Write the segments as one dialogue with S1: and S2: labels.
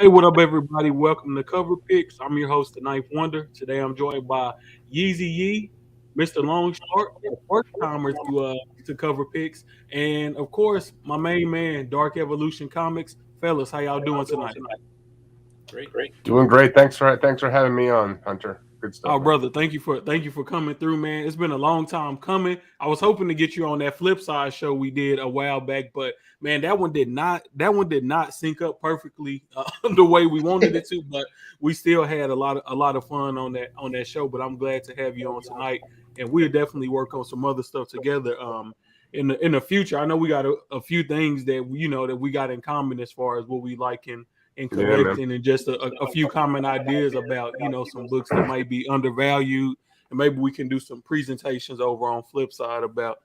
S1: Hey, what up, everybody? Welcome to Cover Picks. I'm your host, the Ninth Wonder. Today, I'm joined by Yeezy Yee, Mr. Long Short, the first timer to Cover Picks, and of course, my main man, Dark Evolution Comics. Fellas, how y'all doing tonight?
S2: Great.
S3: Doing great. Thanks for having me on, Hunter. Good stuff,
S1: Oh,
S3: man.
S1: brother, thank you for coming through, man. It's been a long time coming. I was hoping to get you on that flip side show we did a while back, but man, that one did not sync up perfectly the way we wanted it to. But we still had a lot of fun on that show. But I'm glad to have you on tonight, and we'll definitely work on some other stuff together. In the future, I know we got a few things that that we got in common as far as what we like and
S3: Yeah, man.
S1: collecting and just a few common ideas about some books that might be undervalued, and maybe we can do some presentations over on flip side about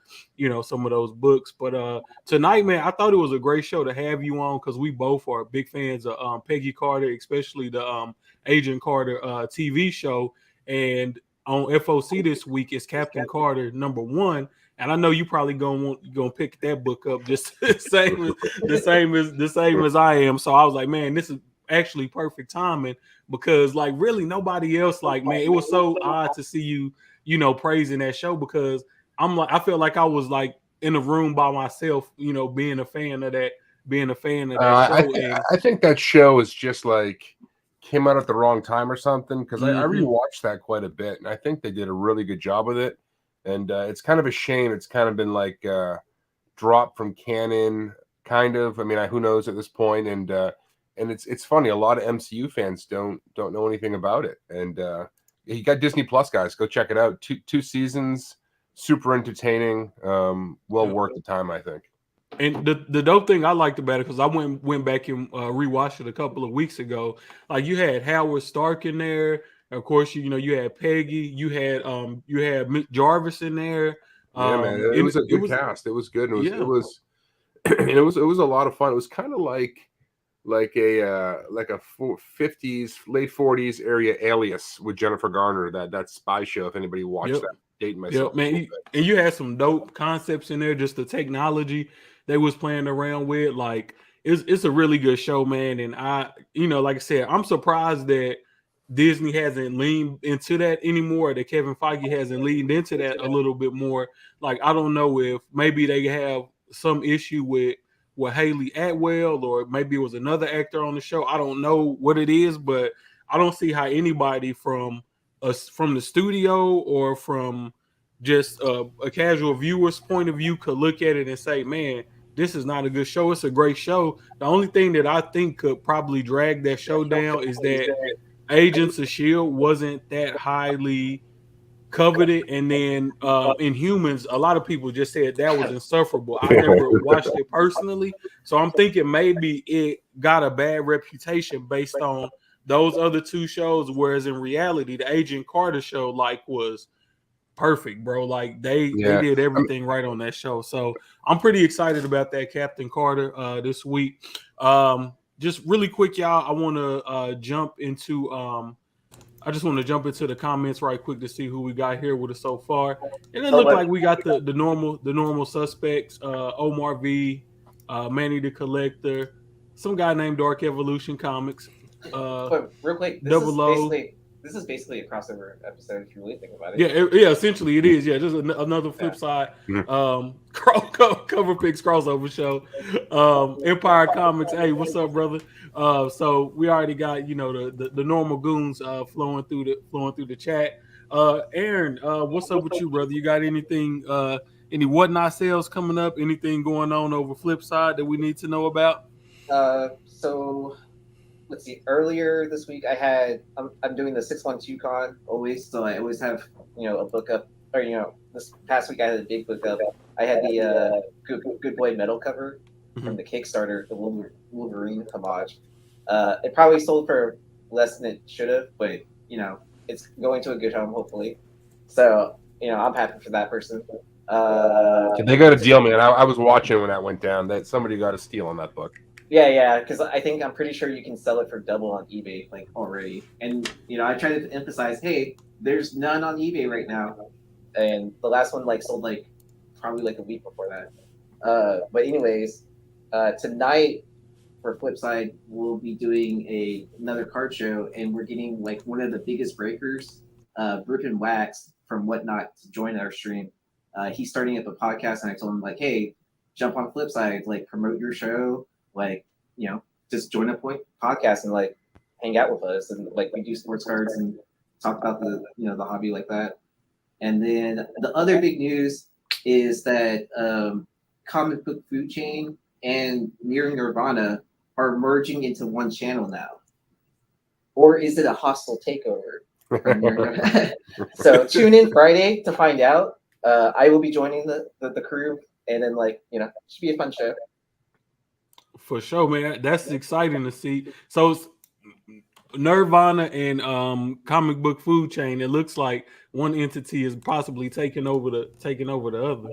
S1: some of those books. But tonight, man, I thought it was a great show to have you on because we both are big fans of Peggy Carter, especially the Agent Carter TV show. And on FOC this week is Captain Carter #1, and I know you probably gonna pick that book up just the same as I am. So I was like, man, this is actually perfect timing because like really nobody else, like, man, it was so odd to see you, praising that show because I feel like I was like in a room by myself, being a fan of that
S3: I
S1: show.
S3: think
S1: And
S3: I think that show is just like came out at the wrong time or something because I
S1: mhm,
S3: rewatched that quite a bit and I think they did a really good job with it. And it's kind of a shame. It's kind of been like dropped from canon, kind of. I mean, who knows at this point? And it's funny. A lot of MCU fans don't know anything about it. And you got Disney Plus, guys. Go check it out. Two seasons, super entertaining. Well
S1: yeah.
S3: worth the time, I think.
S1: And the dope thing I liked about it because I went back and rewatched it a couple of weeks ago. Like you had Howard Stark in there. Of course, you had Peggy. You had Mick Jarvis in there.
S3: Yeah, man. It
S1: And
S3: was a
S1: it
S3: good
S1: was
S3: cast. It was good. It
S1: yeah.
S3: was and it was a lot of fun. It was kind of like a 50s late 40s area Alias with Jennifer Garner, that spy show. If anybody watched
S1: Yep.
S3: that, dating
S1: Yep,
S3: myself a little
S1: man. And you had some dope concepts in there. Just the technology they was playing around with, like it's a really good show, man. And like I said, I'm surprised that Disney hasn't leaned into that anymore. That Kevin Feige hasn't leaned into that a little bit more. Like I don't know if maybe they have some issue with Haley Atwell, or maybe it was another actor on the show. I don't know what it is, but I don't see how anybody from us from the studio or from just a casual viewer's point of view could look at it and say, man, this is not a good show. It's a great show. The only thing that I think could probably drag that show down is that Agents of Shield wasn't that highly coveted, and then in Humans, a lot of people just said that was insufferable. I never watched it personally, so I'm thinking maybe it got a bad reputation based on those other two shows, whereas in reality, the Agent Carter show like was perfect, bro. Like they
S3: bit.
S1: did
S3: Yeah.
S1: everything right on that show. So I'm pretty excited about that Captain Carter this week. Just really quick, y'all. I just want to jump into the comments right quick to see who we got here with us so far. And it looked like we got the normal suspects, Omar V, Manny the Collector, some guy named Dark Evolution Comics, uh
S2: But real quick,
S1: Double O.
S2: this is basically a crossover episode if you really think about it.
S1: Yeah, essentially it is. Yeah, just another
S2: Yeah.
S1: flip side. Cover picks crossover show. Empire Comics. Hey, what's up, brother? So we already got the normal goons flowing through the chat. Aaron, what's up with you, brother? You got anything? Any whatnot sales coming up? Anything going on over flip side that we need to know about?
S2: So let's see. Earlier this week, I'm doing the 612 con always, so I always have a book up. Or this past week I had a big book up. I had the Good Boy metal cover from
S1: Mhm.
S2: the Kickstarter, the Wolverine homage. It probably sold for less than it should have, but it's going to a good home hopefully. So I'm happy for that person.
S3: They got a deal, man. I was watching when that went down. That somebody got a steal on that book.
S2: Yeah, because I'm pretty sure you can sell it for double on eBay like already. And I try to emphasize, hey, there's none on eBay right now. And the last one like sold like probably like a week before that. But anyways, tonight for Flipside, we'll be doing another card show, and we're getting like one of the biggest breakers, Brooklyn Wax from Whatnot, to join our stream. He's starting up a podcast, and I told him like, hey, jump on Flipside, like promote your show, like just join a podcast and like hang out with us, and like we do sports cards and talk about the hobby like that. And then the other big news is that Comic Book Food Chain and Near Nirvana are merging into one channel now. Or is it a hostile takeover? So tune in Friday to find out. I will be joining the crew, and then it should be a fun show.
S1: For sure, man. That's exciting to see. So it's Nirvana and Comic Book Food Chain. It looks like one entity is possibly taking over the other.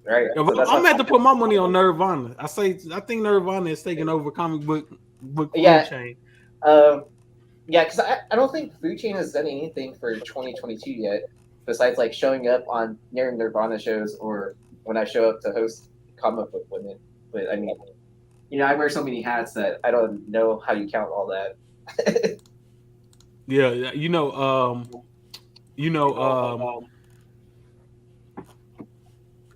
S2: Right.
S1: I'm gonna have to put my money on Nirvana. I think Nirvana is taking over Comic Book Food Chain.
S2: Yeah, because I don't think Food Chain has done anything for 2022 yet, besides like showing up on Near Nirvana shows or when I show up to host Comic Book Women. But I mean, I wear so many hats that I don't know how you count all that.
S1: Yeah,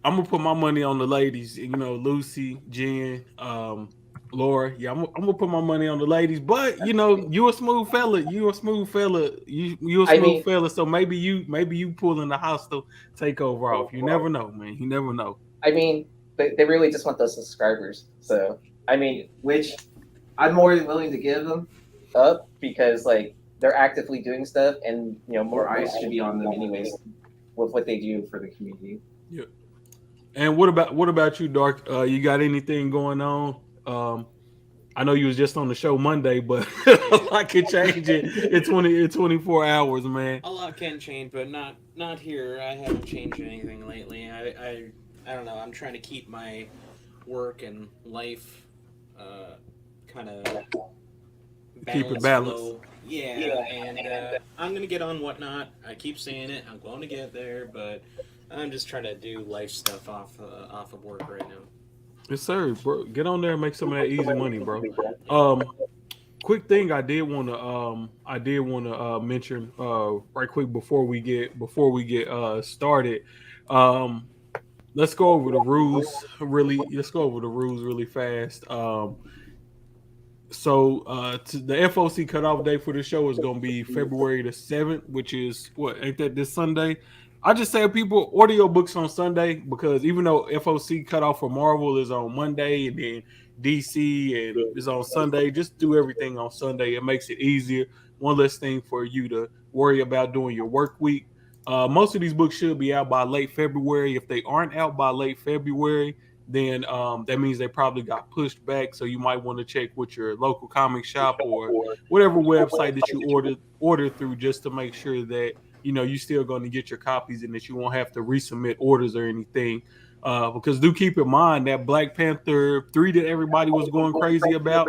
S1: I'm gonna put my money on the ladies. Lucy, Jen, Laura. Yeah, I'm gonna put my money on the ladies. But you a smooth fella. You a smooth fella. So maybe you pulling the hostile takeover off. You never know, man. You never know.
S2: I mean, they really just want those subscribers. So I mean, which I'm more than willing to give them up because like they're actively doing stuff, and more eyes should be on them anyways with what they do for the community.
S1: Yeah. And what about you, Dark? You got anything going on? I know you was just on the show Monday, but a lot can change in 24 hours, man.
S4: A lot can change, but not here. I haven't changed anything lately. I don't know. I'm trying to keep my work and life kind of
S1: keep it balanced.
S4: Yeah, and I'm gonna get on Whatnot. I keep saying it. I'm going to get there, but I'm just trying to do life stuff off of work right now.
S1: Yes, sir, bro. Get on there and make some of that easy money, bro. Quick thing I did want to mention right quick before we get started. Let's go over the rules really fast. So the FOC cutoff date for the show is going to be February the 7th, which is ain't that this Sunday? I just say people order your books on Sunday because even though FOC cutoff for Marvel is on Monday and then DC and is on Sunday, just do everything on Sunday. It makes it easier. One less thing for you to worry about during your work week. Most of these books should be out by late February. If they aren't out by late February, then that means they probably got pushed back. So you might want to check with your local comic shop or whatever website that you ordered through just to make sure that you're still going to get your copies and that you won't have to resubmit orders or anything. Because do keep in mind that Black Panther 3 that everybody was going crazy about,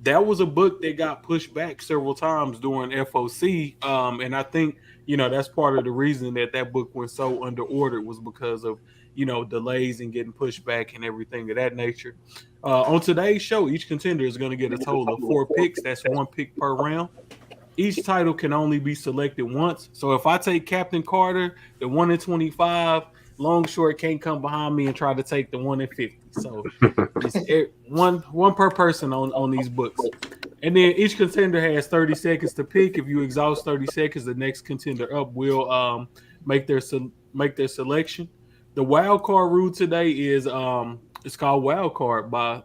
S1: that was a book that got pushed back several times during FOC. And I think, that's part of the reason that book went so under ordered was because of, delays and getting pushed back and everything of that nature. On today's show, each contender is going to get a total of 4 picks. That's 1 pick per round. Each title can only be selected once. So if I take Captain Carter, the 1 in 25, Long Short can't come behind me and try to take the 1 in 50. So it's one per person on these books. And then each contender has 30 seconds to pick. If you exhaust 30 seconds, the next contender up will make their selection. The wild card rule today is it's called wild card by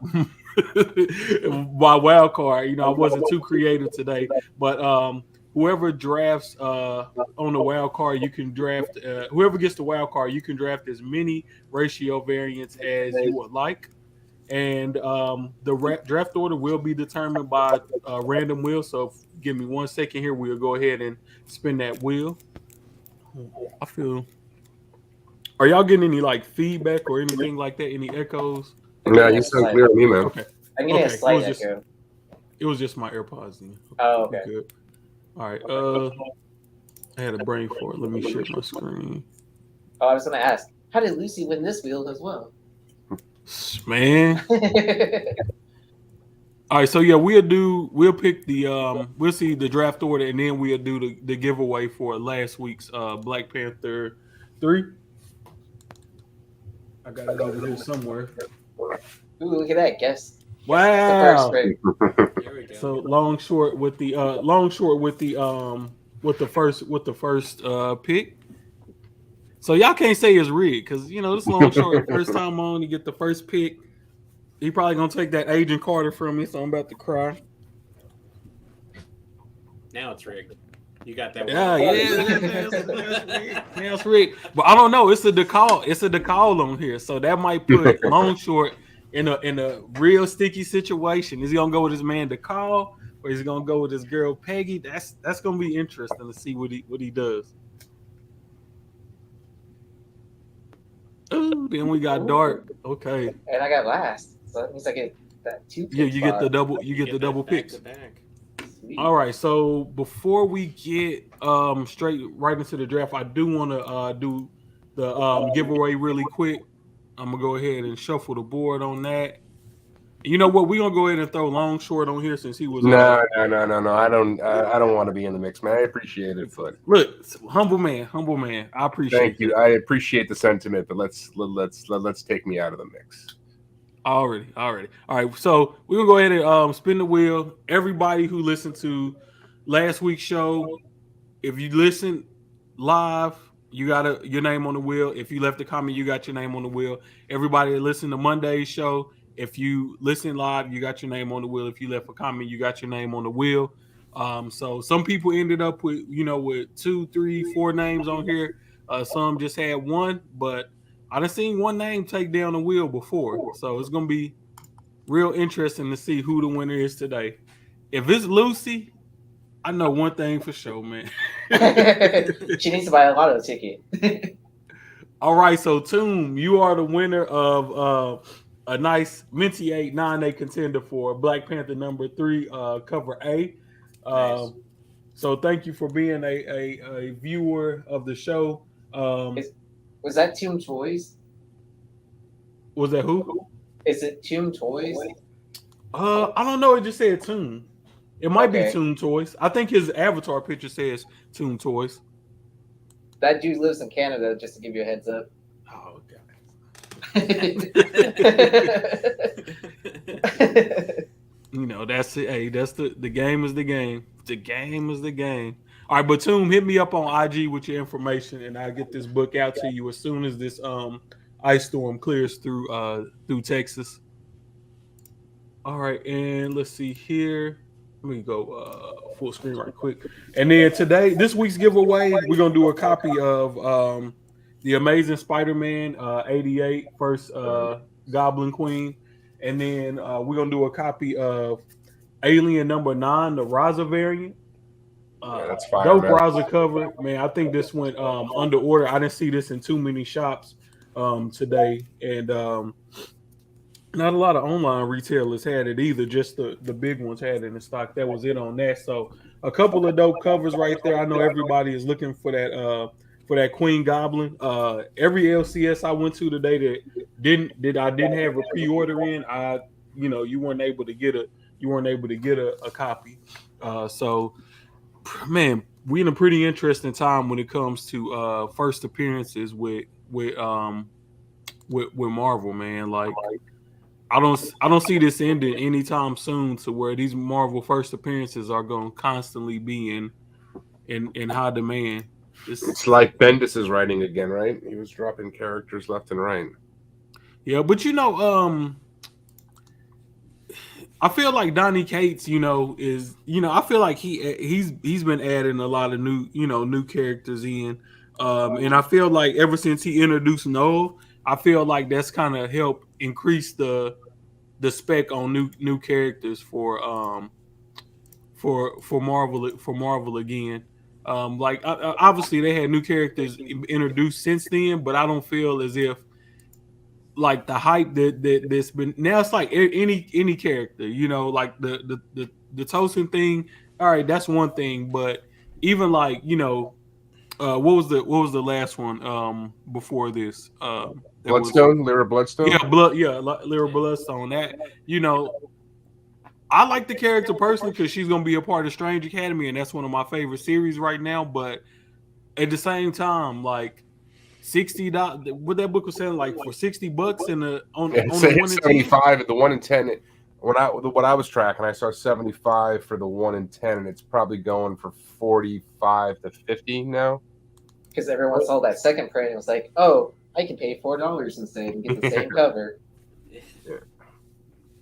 S1: wild card. I wasn't too creative today, but whoever drafts on the wild card, you can draft. Whoever gets the wild card, you can draft as many ratio variants as you would like. And the draft order will be determined by a random wheel. So give me 1 second here. We'll go ahead and spin that wheel. Are y'all getting any feedback or anything like that? Any echoes?
S3: No, you sound clear to me, man.
S1: Okay.
S2: I'm getting a slight echo.
S1: It was just my AirPods. Then.
S2: Oh, okay.
S1: Good. All right. I had a brain for it. Let me share my screen.
S2: Oh, I was going to ask, how did Lucy win this wheel as well?
S1: Man. All right, so yeah, we'll pick we'll see the draft order, and then we'll do the giveaway for last week's Black Panther 3. I got it over here somewhere.
S2: Ooh, look at that. Guess the
S1: Wow.
S2: first pick.
S4: There we go.
S1: So long short with the first pick. So y'all can't say it's rigged because this long short first time on, you get the first pick. He probably gonna take that Agent Carter from me, so I'm about to cry.
S4: Now it's rigged. You got that.
S1: Now it's rigged. But I don't know. It's a decal. It's a decal on here, so that might put long short in a real sticky situation. Is he gonna go with his man decal, or is he gonna go with his girl Peggy? That's gonna be interesting to see what he does. Ooh, then we got Dark. Okay.
S2: And I got last, so that means I get that 2 pick.
S1: Yeah, you get
S2: spot.
S1: the double. You get the double picks.
S4: Back.
S2: Sweet.
S1: All right. So before we get straight right into the draft, I do want to do the giveaway really quick. I'm gonna go ahead and shuffle the board on that. You know what? We're gonna go ahead and throw long short on here since he was.
S3: No. I don't want to be in the mix, man. I appreciate it, but
S1: Look, humble man. I appreciate.
S3: thank you. I appreciate the sentiment, but let's take me out of the mix.
S1: Already. All right. So we're gonna go ahead and spin the wheel. Everybody who listened to last week's show, if you listen live, you got your name on the wheel. If you left a comment, you got your name on the wheel. Everybody that listened to Monday's show, if you listen live, you got your name on the wheel. If you left a comment, you got your name on the wheel. So some people ended up with with 2, 3, 4 names on here. Some just had one, but I done seen one name take down the wheel before. So it's gonna be real interesting to see who the winner is today. If it's Lucy, I know one thing for sure, man.
S2: She needs to buy a lotto ticket.
S1: All right, so Toom, you are the winner of a nice Minty 8 9A contender for Black Panther number 3 cover A.
S4: Nice.
S1: So thank you for being a viewer of the show.
S2: Was that Tomb Toys?
S1: Was that who?
S2: Is it Tomb Toys?
S1: I don't know. It just said Toon. It might be
S2: Okay.
S1: Toon Toys. I think his avatar picture says Toon Toys.
S2: That dude lives in Canada, just to give you a heads up.
S1: Oh god. That's it. Hey, that's the game is the game. The game is the game. All right, but Toom, hit me up on IG with your information, and I'll get this book out to you as soon as this ice storm clears through Texas. All right, and let's see here. Let me go full screen right quick. And then this week's giveaway, we're gonna do a copy of the Amazing Spider-Man 88 first Goblin Queen, and then we're gonna do a copy of Alien number 9, the Raza variant.
S3: That's fine.
S1: Dope Raza cover, man. I think this went under order. I didn't see this in too many shops today, and not a lot of online retailers had it either. Just the big ones had it in stock. That was it on that. So a couple of dope covers right there. I know everybody is looking for that Queen Goblin. Every LCS I went to today that didn't have a pre-order in, you weren't able to get a copy. So man, we in a pretty interesting time when it comes to first appearances with Marvel, man. Like I don't see this ending anytime soon to where these Marvel first appearances are going to constantly be in high demand.
S3: It's like Bendis is writing again, right? He was dropping characters left and right.
S1: Yeah, but I feel like Donny Cates, I feel like he's been adding a lot of new characters in, and I feel like ever since he introduced Noel, I feel like that's kind of helped increase the spec on new characters for Marvel again. Like obviously they had new characters introduced since then, but I don't feel as if like the hype that's been now. It's like any character, like the Tosin thing. All right, that's one thing, but even like what was the last one before this?
S3: Bloodstone, Lyra Bloodstone.
S1: Yeah, Lyra Bloodstone. That I like the character personally because she's gonna be a part of Strange Academy, and that's one of my favorite series right now. But at the same time, like $60, what that book was selling like for $60 in the on
S3: It's
S1: the 1 in 10.
S3: 75 at the 1 in 10. What I was tracking, I saw 75 for the 1 in 10, and it's probably going for 45 to 50 now.
S2: Because everyone saw that second print and was like, "Oh, I can pay $4 instead and get the same cover."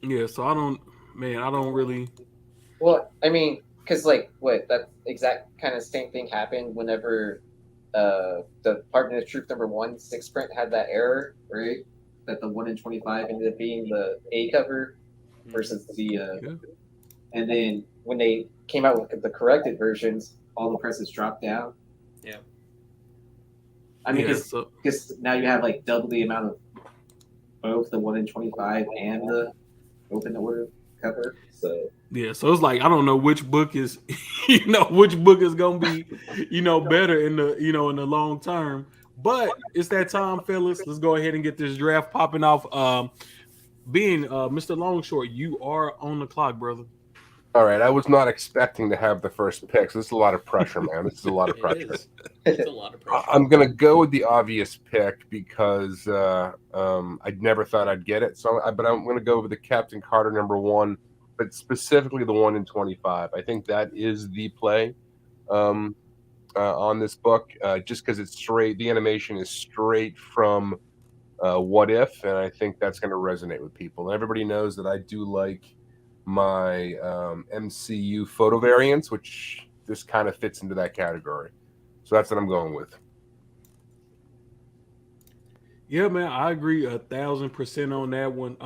S1: Yeah, so I don't really.
S2: Well, I mean, because like what that exact kind of same thing happened whenever the Partner of Truth #1 6 print had that error, right? That the 1 in 25 ended up being the A cover versus the and then when they came out with the corrected versions, all the presses dropped down.
S4: Yeah.
S2: I mean,
S1: Yeah,
S2: because now you have like double the amount of both the 1 in 25 and the open order cover. So
S1: yeah, so it's like I don't know which book is, which book is gonna be, better in the, in the long term. But it's that time, fellas. Let's go ahead and get this draft popping off. Being Mr. Longshort, you are on the clock, brother.
S3: All right, I was not expecting to have the first pick, so this is a lot of pressure, man. This is a lot of pressure.
S4: It's a lot of pressure.
S3: I'm gonna go with the obvious pick because I never thought I'd get it. But I'm gonna go with the Captain Carter #1, but specifically the 1 in 25. I think that is the play on this book, just because it's straight. The animation is straight from What If, and I think that's going to resonate with people. And everybody knows that I do like my MCU photo variants, which this kind of fits into that category. So that's what I'm going with.
S1: Yeah, man, I agree 1,000% on that one.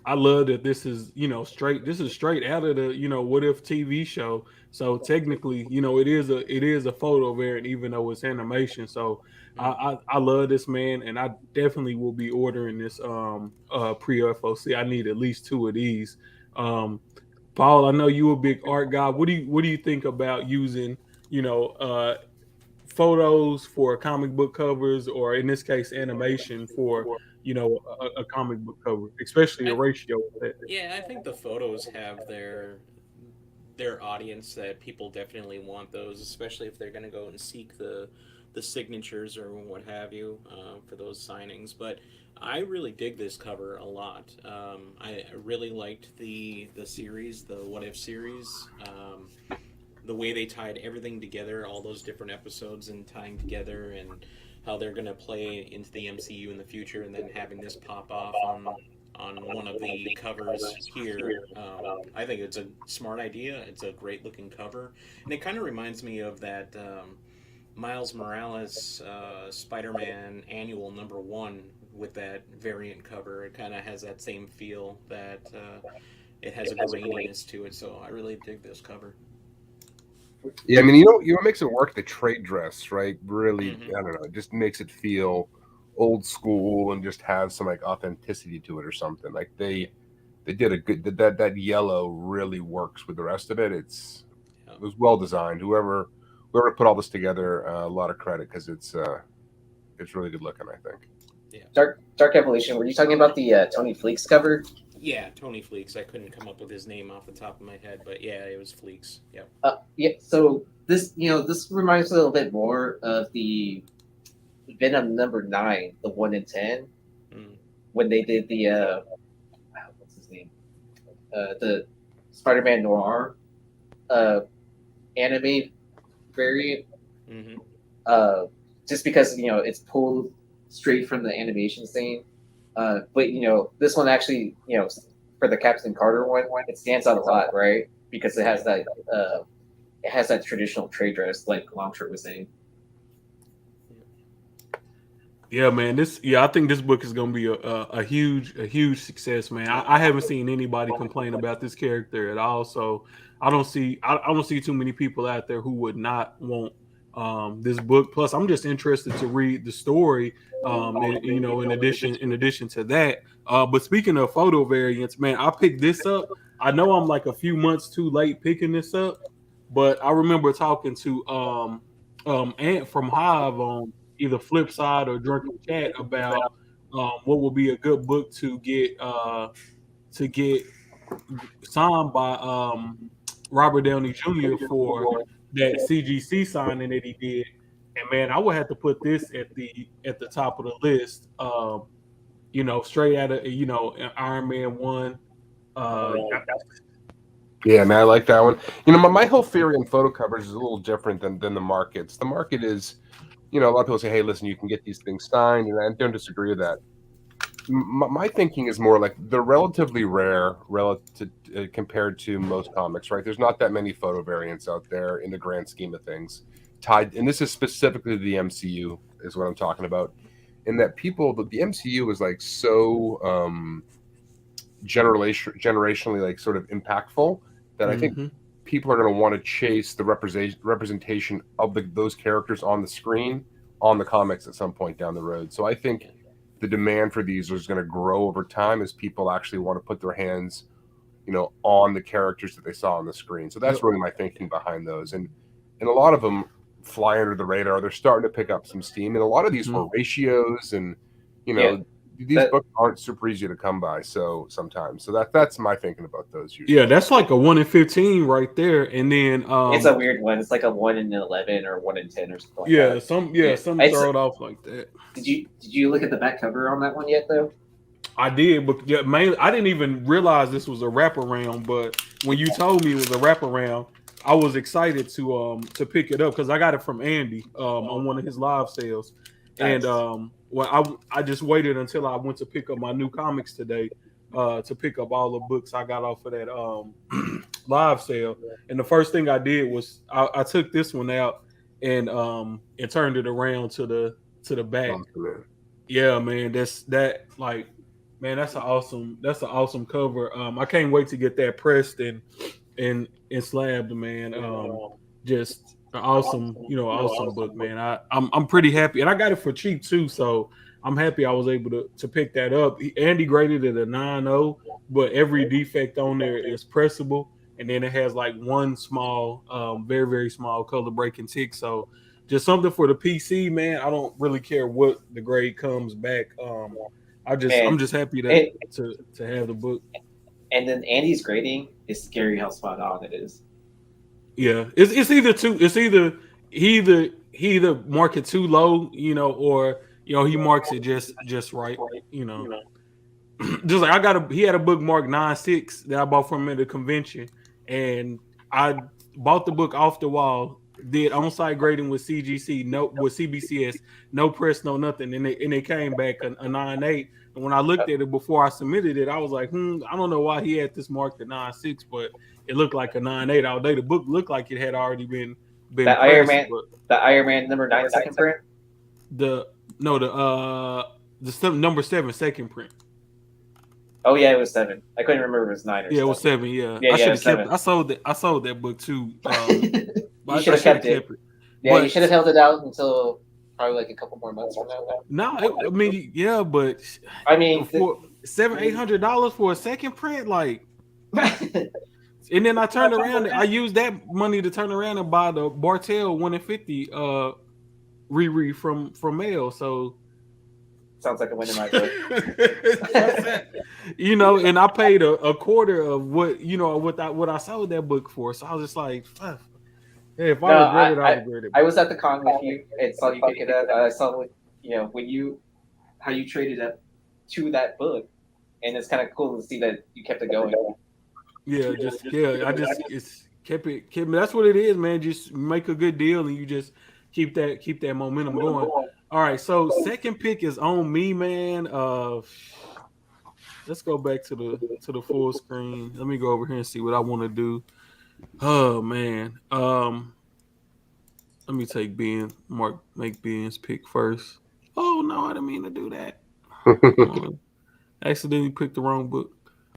S1: I love that this is, straight. This is straight out of the, What If TV show. So technically, it is a photo variant, even though it's animation. So I love this, man, and I definitely will be ordering this pre-FOC. I need at least 2 of these. Paul, I know you a big art guy. What do you think about using, photos for comic book covers, or in this case animation for a comic book cover, especially a ratio?
S4: Yeah, I think the photos have their audience, that people definitely want those, especially if they're going to go and seek the signatures or what have you for those signings. But I really dig this cover a lot. I really liked the series, the What If series. The way they tied everything together, all those different episodes and tying together, and how they're going to play into the MCU in the future, and then having this pop off on one of the covers here. I think it's a smart idea. It's a great looking cover, and it kind of reminds me of that Miles Morales Spider-Man annual #1 with that variant cover. It kind of has that same feel, that it has a graininess to it. So I really dig this cover.
S3: Yeah, I mean, you know what makes it work? The trade dress, right? Really, I don't know. It just makes it feel old school and just have some like authenticity to it or something. Like they did a good that yellow really works with the rest of it. It was well designed. Whoever put all this together, a lot of credit, because it's really good looking, I think.
S4: Yeah.
S2: Dark Evolution. Were you talking about the Tony Fleeks cover?
S4: Yeah, Tony Fleeks. I couldn't come up with his name off the top of my head, but yeah, it was Fleeks. Yep.
S2: Yeah. So this reminds me a little bit more of the Venom #9, the 1 in 10, when they did the what's his name, the Spider-Man Noir anime variant. Just because it's pulled straight from the animation scene. But this one actually, for the Captain Carter one, it stands out a lot, right? Because it has that traditional trade dress, like Longshore was saying.
S1: Yeah, man. I think this book is gonna be a huge success, man. I haven't seen anybody complain about this character at all, so I don't see too many people out there who would not want this book. Plus, I'm just interested to read the story. In addition to that. But speaking of photo variants, man, I picked this up. I know I'm like a few months too late picking this up, but I remember talking to Ant from Hive on either Flipside or Drunken Chat about what would be a good book to get signed by Robert Downey Jr. for that CGC signing that he did. And man, I would have to put this at the top of the list. Straight out of Iron Man 1.
S3: Yeah, man, I like that one. My whole theory on photo covers is a little different than the markets. The market is, a lot of people say, hey, listen, you can get these things signed, and I don't disagree with that. My thinking is more like they're relatively rare relative compared to most comics, right? There's not that many photo variants out there in the grand scheme of things. And this is specifically the MCU is what I'm talking about. In that the MCU is like so generationally like sort of impactful that I think people are going to want to chase the representation of those characters on the screen on the comics at some point down the road. So I think the demand for these is going to grow over time as people actually want to put their hands, on the characters that they saw on the screen. So that's really my thinking behind those. And a lot of them fly under the radar. They're starting to pick up some steam. And a lot of these were ratios and, these books aren't super easy to come by. So sometimes, that's my thinking about those. Usually.
S1: Yeah, that's like a 1 in 15 right there. And then
S2: it's a weird one. It's like a 1 in 11 or 1 in 10 or something. Like
S1: that. Some throw it off like that.
S2: Did you look at the back cover on that one yet though?
S1: I did, but mainly I didn't even realize this was a wraparound. But when you told me it was a wraparound, I was excited to pick it up because I got it from Andy on one of his live sales. Nice. And I just waited until I went to pick up my new comics today to pick up all the books I got off of that live sale. And the first thing I did was I took this one out and turned it around to the back. Yeah, man, that's an awesome cover. I can't wait to get that pressed and slabbed, man. Just an awesome book, man. I'm pretty happy, and I got it for cheap too, so I'm happy I was able to pick that up. Andy graded it a 9.0, but every defect on there is pressable, and then it has like one small, very very small color breaking tick. So just something for the PC, man. I don't really care what the grade comes back. I'm just happy to have the book.
S2: And then Andy's grading is scary how spot on it is.
S1: Yeah, it's either he either mark it too low, or he marks it just right, Just like he had a book marked 9.6 that I bought from him at the convention, and I bought the book off the wall, did on-site grading with CGC, with CBCS, no press, no nothing, and it came back a 9.8. And when I looked at it before I submitted it, I was like, I don't know why he had this marked at 9.6, but it looked like a 9.8 all day. The book looked like it had already been
S2: the Iron Man number 9 second print.
S1: The number 7 second print.
S2: Oh yeah, it was 7. I couldn't remember if it was 9 or 7.
S1: Yeah, it was 7. Yeah,
S2: I
S1: should have kept it. I sold that book too.
S2: You should have kept it. Yeah, you should have held it out until probably like a couple more months from now.
S1: No, but for $700-800 for a second print, like. And then I turned around. I used that money to turn around and buy the Bartell 1 in 50 reread from mail. So
S2: sounds like a win in my book.
S1: And I paid a quarter of what I sold that book for. So I was just like, fuck. Hey, if I regret it.
S2: I was at the con with you and saw you pick it up. I saw how you traded up to that book, and it's kind of cool to see that you kept it going.
S1: Yeah, it's kept it. That's what it is, man. Just make a good deal and you just keep that momentum going. All right, so second pick is on me, man. Let's go back to the full screen. Let me go over here and see what I want to do. Oh man, let me take make Ben's pick first. Oh no, I didn't mean to do that. Accidentally picked the wrong book.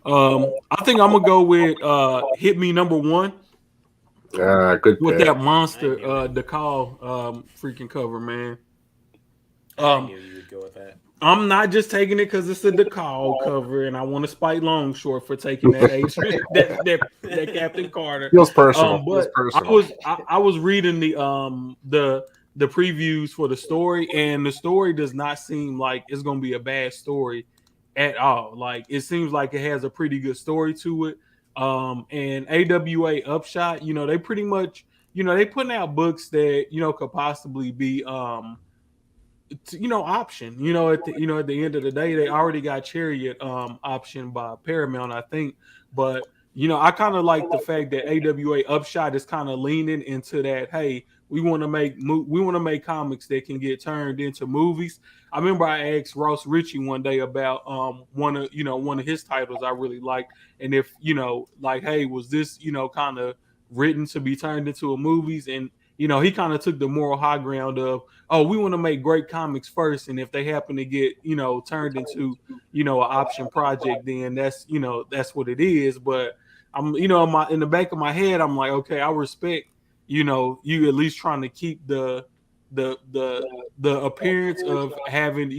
S1: I think I'm gonna go with Hit Me number 1.
S3: Good
S1: with
S3: pick.
S1: That monster the call freaking cover, man.
S4: I knew you would go with that.
S1: I'm not just taking it because it's a DeCall cover, and I want to spite Longshore for taking that that Captain Carter.
S3: Feels personal.
S1: But I was reading the previews for the story, and the story does not seem like it's going to be a bad story. at all. Like it seems like it has a pretty good story to it. And AWA Upshot, they pretty much, they putting out books that could possibly be option. At the end of the day, they already got Chariot option by Paramount, I think. But I kind of like the fact that AWA Upshot is kind of leaning into that. Hey, we want to make comics that can get turned into movies. I remember I asked Ross Ritchie one day about one of his titles I really liked, and if like, hey, was this kind of written to be turned into a movies? And he kind of took the moral high ground of, oh, we want to make great comics first, and if they happen to get turned into an option project, then that's what it is. But I'm in the back of my head, I'm like, okay, I respect you at least trying to keep the appearance of having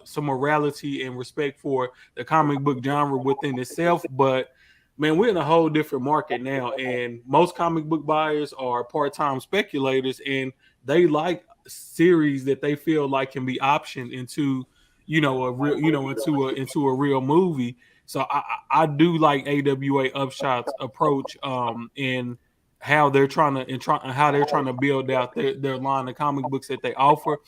S1: some morality and respect for the comic book genre within itself. But man, we're in a whole different market now, and most comic book buyers are part-time speculators, and they like series that they feel like can be optioned into a real into a real movie. So I do like AWA Upshot's approach in how they're trying to build out their line of comic books that they offer.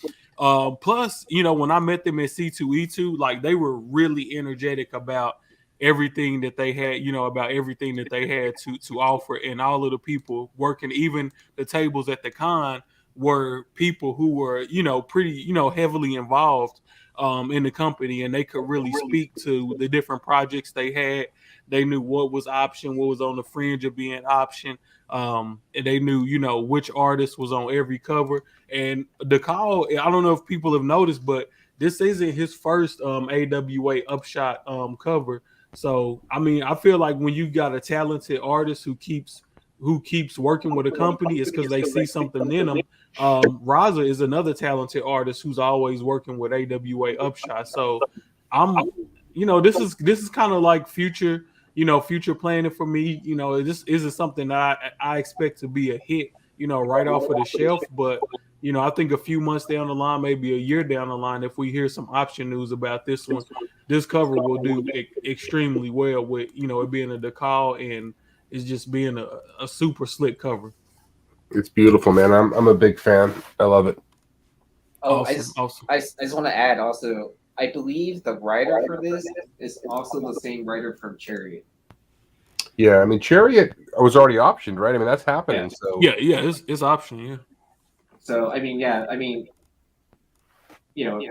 S1: Plus, when I met them at C2E2, like they were really energetic about everything that they had, about everything that they had to offer, and all of the people working, even the tables at the con, were people who were, pretty, heavily involved in the company, and they could really speak to the different projects they had. They knew what was option, what was on the fringe of being option. And they knew, which artist was on every cover. And the call, I don't know if people have noticed, but this isn't his first AWA Upshot cover. So, I mean, I feel like when you got a talented artist who keeps working with a company, it's because they see something in them. Raza is another talented artist who's always working with AWA Upshot. So, this is kind of like future planning for me. This isn't something that I expect to be a hit, right off of the shelf. But I think a few months down the line, maybe a year down the line, if we hear some option news about this one, this cover will do extremely well with it being a decal, and it's just being a super slick cover.
S3: It's beautiful, man. I'm a big fan. I love it.
S2: Oh,
S1: Awesome.
S2: I just want to add also, I believe the writer for this is also the same writer from Chariot.
S3: Yeah, I mean, Chariot was already optioned, right? I mean, that's happening. So
S1: yeah, it's option, yeah.
S2: So I mean,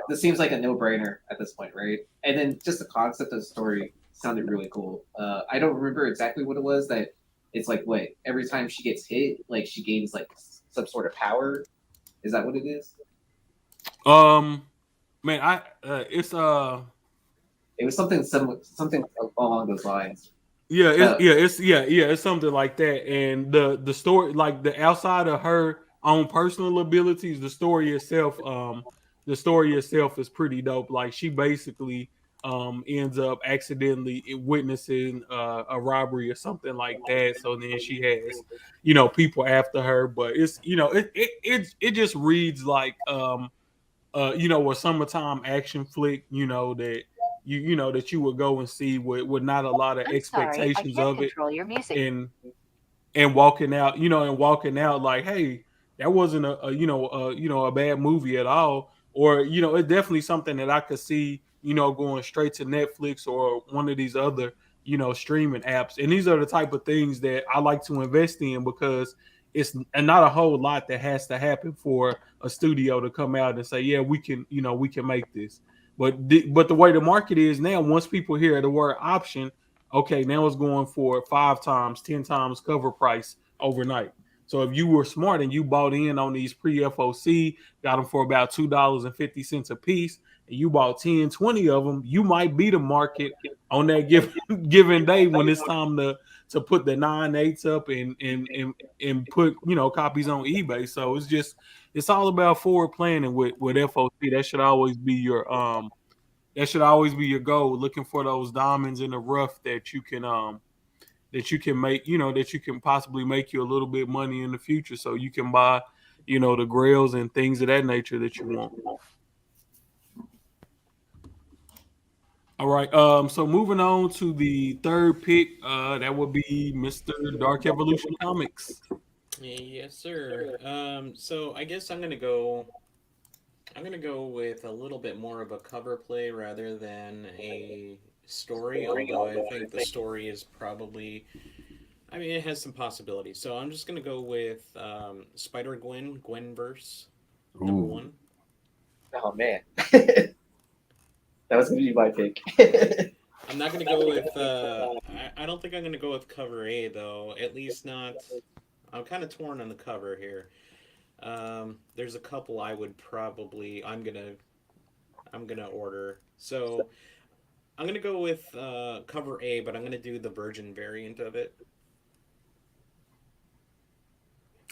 S2: this seems like a no-brainer at this point, right? And then just the concept of the story sounded really cool. I don't remember exactly what it was. That it's like, what, every time she gets hit, like she gains like some sort of power. Is that what it is?
S1: Man, it's
S2: It was something along those lines.
S1: It's something like that. And the story, like the outside of her own personal abilities, the story itself is pretty dope. Like she basically ends up accidentally witnessing a robbery or something like that. So then she has people after her, but it's it just reads like a summertime action flick, that that you would go and see with not a lot of expectations of it, and walking out like, hey, that wasn't a bad movie at all, or it's definitely something that I could see going straight to Netflix or one of these other streaming apps. And these are the type of things that I like to invest in, because it's not a whole lot that has to happen for a studio to come out and say, yeah, we can make this. But the way the market is now, once people hear the word option, okay, now it's going for 5 times, 10 times cover price overnight. So if you were smart and you bought in on these pre-FOC, got them for about $2.50 a piece, and you bought 10, 20 of them, you might beat the market on that given day when it's time to put the 9/8 up and put copies on eBay. So it's all about forward planning with FOC. That should always be your goal, looking for those diamonds in the rough that you can make, that you can possibly make you a little bit money in the future, so you can buy the grails and things of that nature that you want. All right. So moving on to the third pick, that would be Mr. Dark Evolution Comics.
S4: Yes, sir. So I guess I'm gonna go. I'm gonna go with a little bit more of a cover play rather than a story. Although I think the story is probably. I mean, it has some possibilities. So I'm just gonna go with Spider-Gwen, Gwenverse, number
S3: Ooh.
S4: one.
S2: Oh man, that was gonna be my pick.
S4: I'm not gonna go with. I don't think I'm gonna go with cover A though. At least not. I'm kind of torn on the cover here. There's a couple I would probably. I'm gonna order. So I'm gonna go with cover A, but I'm gonna do the Virgin variant of it.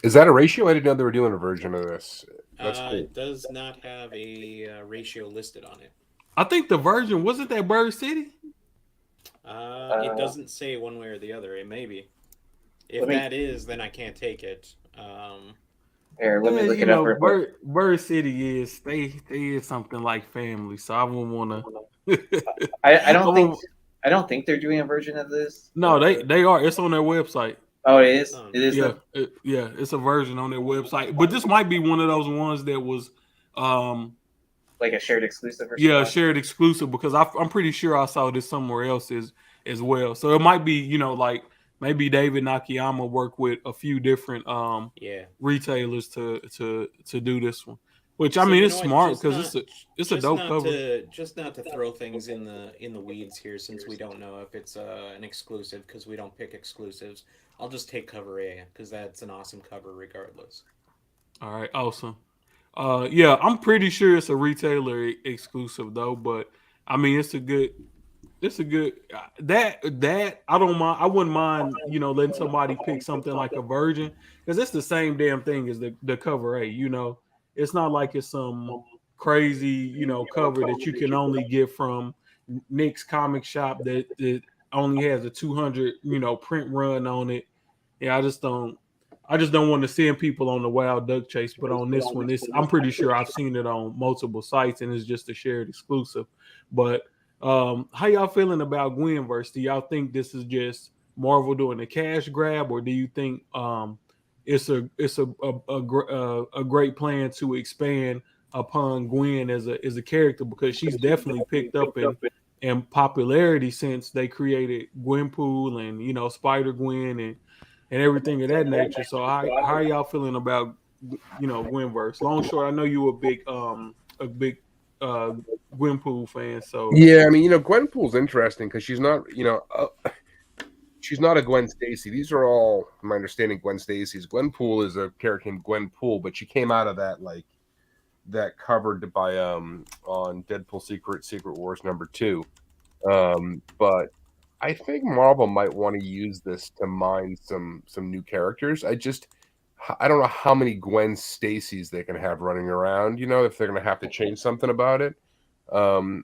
S3: Is that a ratio? I didn't know they were doing a version of this. That's cool.
S4: It does not have a ratio listed on it.
S1: I think the version wasn't that Bird City.
S4: It doesn't say one way or the other. It may be. If
S2: Let me-
S4: that is, then I can't take it.
S2: Here, let me
S1: Yeah,
S2: look
S1: you
S2: it up
S1: know,
S2: real quick.
S1: Bird City is they is something like family, so I wouldn't want to.
S2: I don't think they're doing a version of this.
S1: No, they are. It's on their website.
S2: Oh, it is.
S4: Oh,
S2: It is.
S1: Yeah, it's a version on their website. But this might be one of those ones that was,
S2: Like a shared exclusive or something.
S1: yeah, shared exclusive because I'm pretty sure I saw this somewhere else as well. So it might be, you know, like maybe David Nakayama worked with a few different
S4: yeah.
S1: retailers to do this one. Which I
S4: So
S1: mean,
S4: you
S1: it's
S4: know what,
S1: smart
S4: just
S1: because
S4: not-
S1: it's a
S4: just
S1: dope
S4: not
S1: cover.
S4: just not to throw things in the weeds here, since we don't know if it's an exclusive because we don't pick exclusives. I'll just take cover A because that's an awesome cover regardless.
S1: All right, awesome. Yeah, I'm pretty sure it's a retailer exclusive though, but I mean, it's a good that I don't mind. I wouldn't mind, you know, letting somebody pick something like a Virgin because it's the same damn thing as the cover A. You know, it's not like it's some crazy, you know, cover that you can only get from Nick's comic shop that only has a 200, you know, print run on it. Yeah, I just don't want to send people on the wild duck chase. But on this one, I'm pretty sure I've seen it on multiple sites and it's just a shared exclusive. But how y'all feeling about Gwenverse? Do y'all think this is just Marvel doing a cash grab, or do you think it's a great plan to expand upon Gwen as a character because she's definitely picked up in popularity since they created Gwenpool and you know Spider-Gwen and everything of that nature. So how are y'all feeling about you know Gwenverse? Long short, I know you a big uh Gwenpool fan, so
S3: Yeah, I mean, you know, Gwenpool's interesting because she's not, you know, she's not a Gwen Stacy. These are all, from my understanding, Gwen Stacy's. Gwenpool is a character named Gwenpool, but she came out of that like that covered by on Deadpool Secret Wars #2. But I think Marvel might want to use this to mine some new characters. I don't know how many Gwen Stacy's they can have running around, you know, if they're going to have to change something about it. You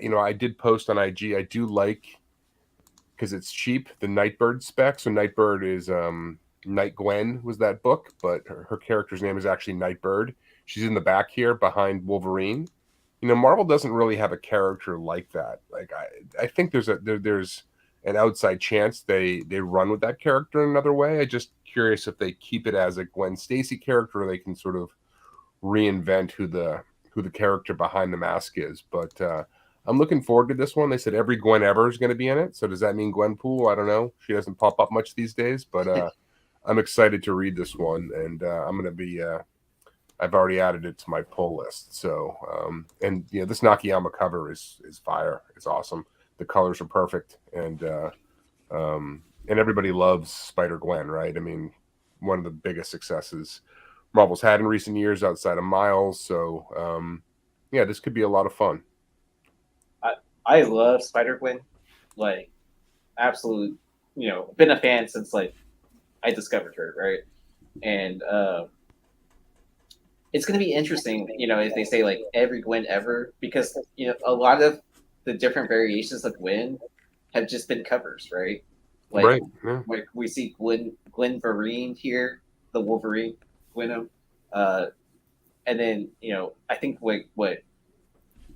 S3: know, I did post on IG. I do like, because it's cheap, the Nightbird spec. So Nightbird is Night Gwen was that book, but her character's name is actually Nightbird. She's in the back here behind Wolverine. You know, Marvel doesn't really have a character like that. Like I think there's an outside chance they run with that character in another way. I just curious if they keep it as a Gwen Stacy character, or they can sort of reinvent who the character behind the mask is. But I'm looking forward to this one. They said every Gwen ever is going to be in it. So does that mean Gwenpool? I don't know. She doesn't pop up much these days, but I'm excited to read this one, and I'm going to be. I've already added it to my pull list. So, and you know, this Nakayama cover is fire. It's awesome. The colors are perfect, and everybody loves Spider-Gwen, right? I mean, one of the biggest successes Marvel's had in recent years outside of Miles. So, yeah, this could be a lot of fun.
S2: I love Spider-Gwen, like absolute. You know, been a fan since like I discovered her, right? And it's going to be interesting, you know, if they say like every Gwen ever, because you know a lot of the different variations of Gwen have just been covers, right? Like,
S3: Right. Yeah.
S2: like we see Gwen Vereen here, the Wolverine Gwen, and then you know I think what